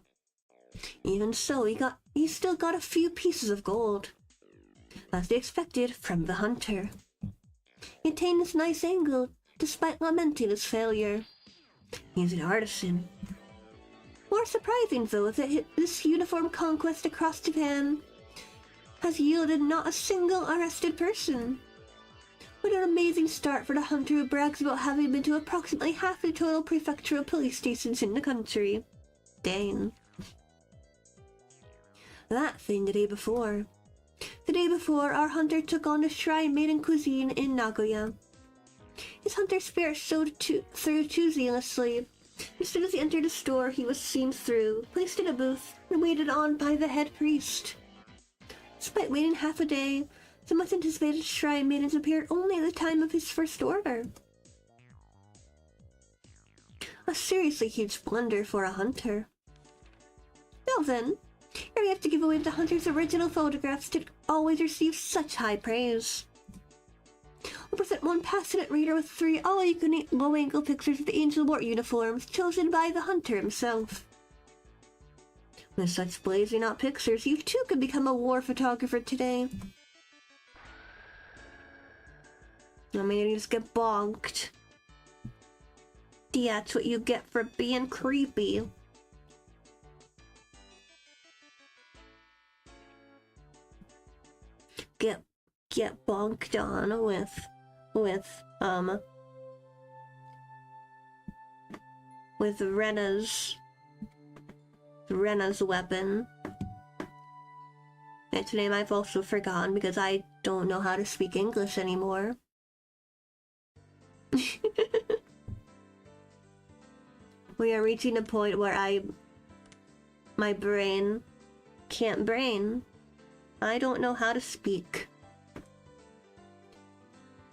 Speaker 1: Even so, he still got a few pieces of gold. As they expected from the hunter. He attained this nice angle, despite lamenting his failure. He's an artisan. More surprising, though, is that this uniform conquest across Japan has yielded not a single arrested person. What an amazing start for the hunter who brags about having been to approximately half the total prefectural police stations in the country. Dang. That thing the day before. The day before, our hunter took on the shrine maiden cuisine in Nagoya. His hunter spirit showed through too zealously. As soon as he entered the store, he was seen through, placed in a booth, and waited on by the head priest. Despite waiting half a day, the much anticipated shrine maidens appeared only at the time of his first order. A seriously huge blunder for a hunter. Now then, here we have to give away the hunter's original photographs that always receive such high praise. I'll present one passionate reader with 3 all-you-can-eat low-angle pictures of the Angel Mort uniforms chosen by the hunter himself. With such blazing hot pictures, you too can become a war photographer today. I mean, you just get bonked. That's what you get for being creepy. Get bonked on with Rena's weapon. Its name I've also forgotten because I don't know how to speak English anymore. We are reaching a point where my brain can't brain. I don't know how to speak.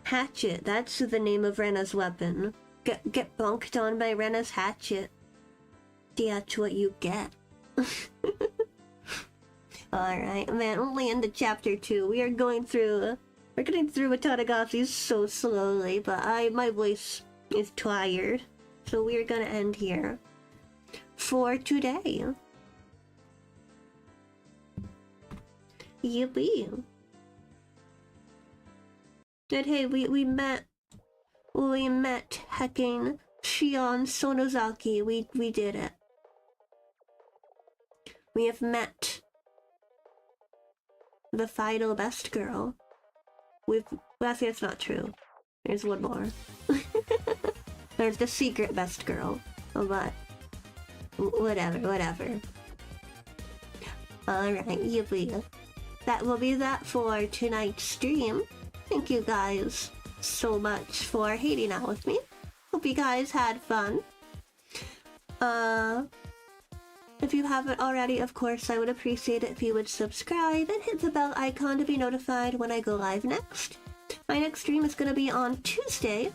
Speaker 1: Hatchet, that's the name of Rena's weapon. Get bonked on by Rena's hatchet. That's what you get. Alright, man, only into chapter 2. We're getting through Watanagashi so slowly, but my voice is tired. So we're gonna end here for today. Yippee. But hey, we met hecking Shion Sonozaki. We did it. We have met the final best girl. Actually, that's not true. There's one more. There's the secret best girl. But whatever. Alright, yippee. That will be that for tonight's stream. Thank you guys so much for hanging out with me. Hope you guys had fun. If you haven't already, of course, I would appreciate it if you would subscribe and hit the bell icon to be notified when I go live next. My next stream is going to be on Tuesday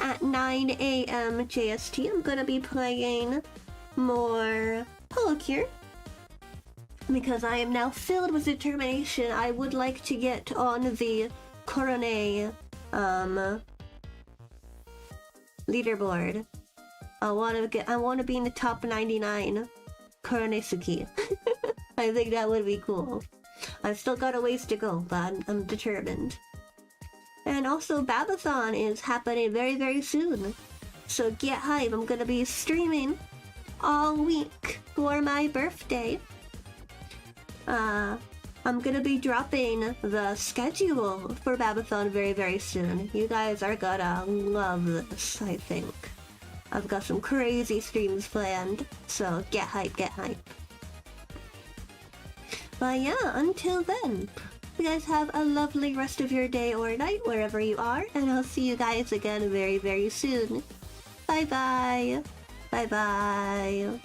Speaker 1: at 9 a.m. JST. I'm going to be playing more Holocure because I am now filled with determination. I would like to get on the Korone leaderboard. I want to be in the top 99 Koronesuki. I think that would be cool. I've still got a ways to go, but I'm determined. And also, Babathon is happening very, very soon. So get hype, I'm gonna be streaming all week for my birthday. I'm gonna be dropping the schedule for Babathon very, very soon. You guys are gonna love this, I think. I've got some crazy streams planned, so get hype, get hype. But yeah, until then, you guys have a lovely rest of your day or night wherever you are, and I'll see you guys again very, very soon. Bye bye! Bye bye!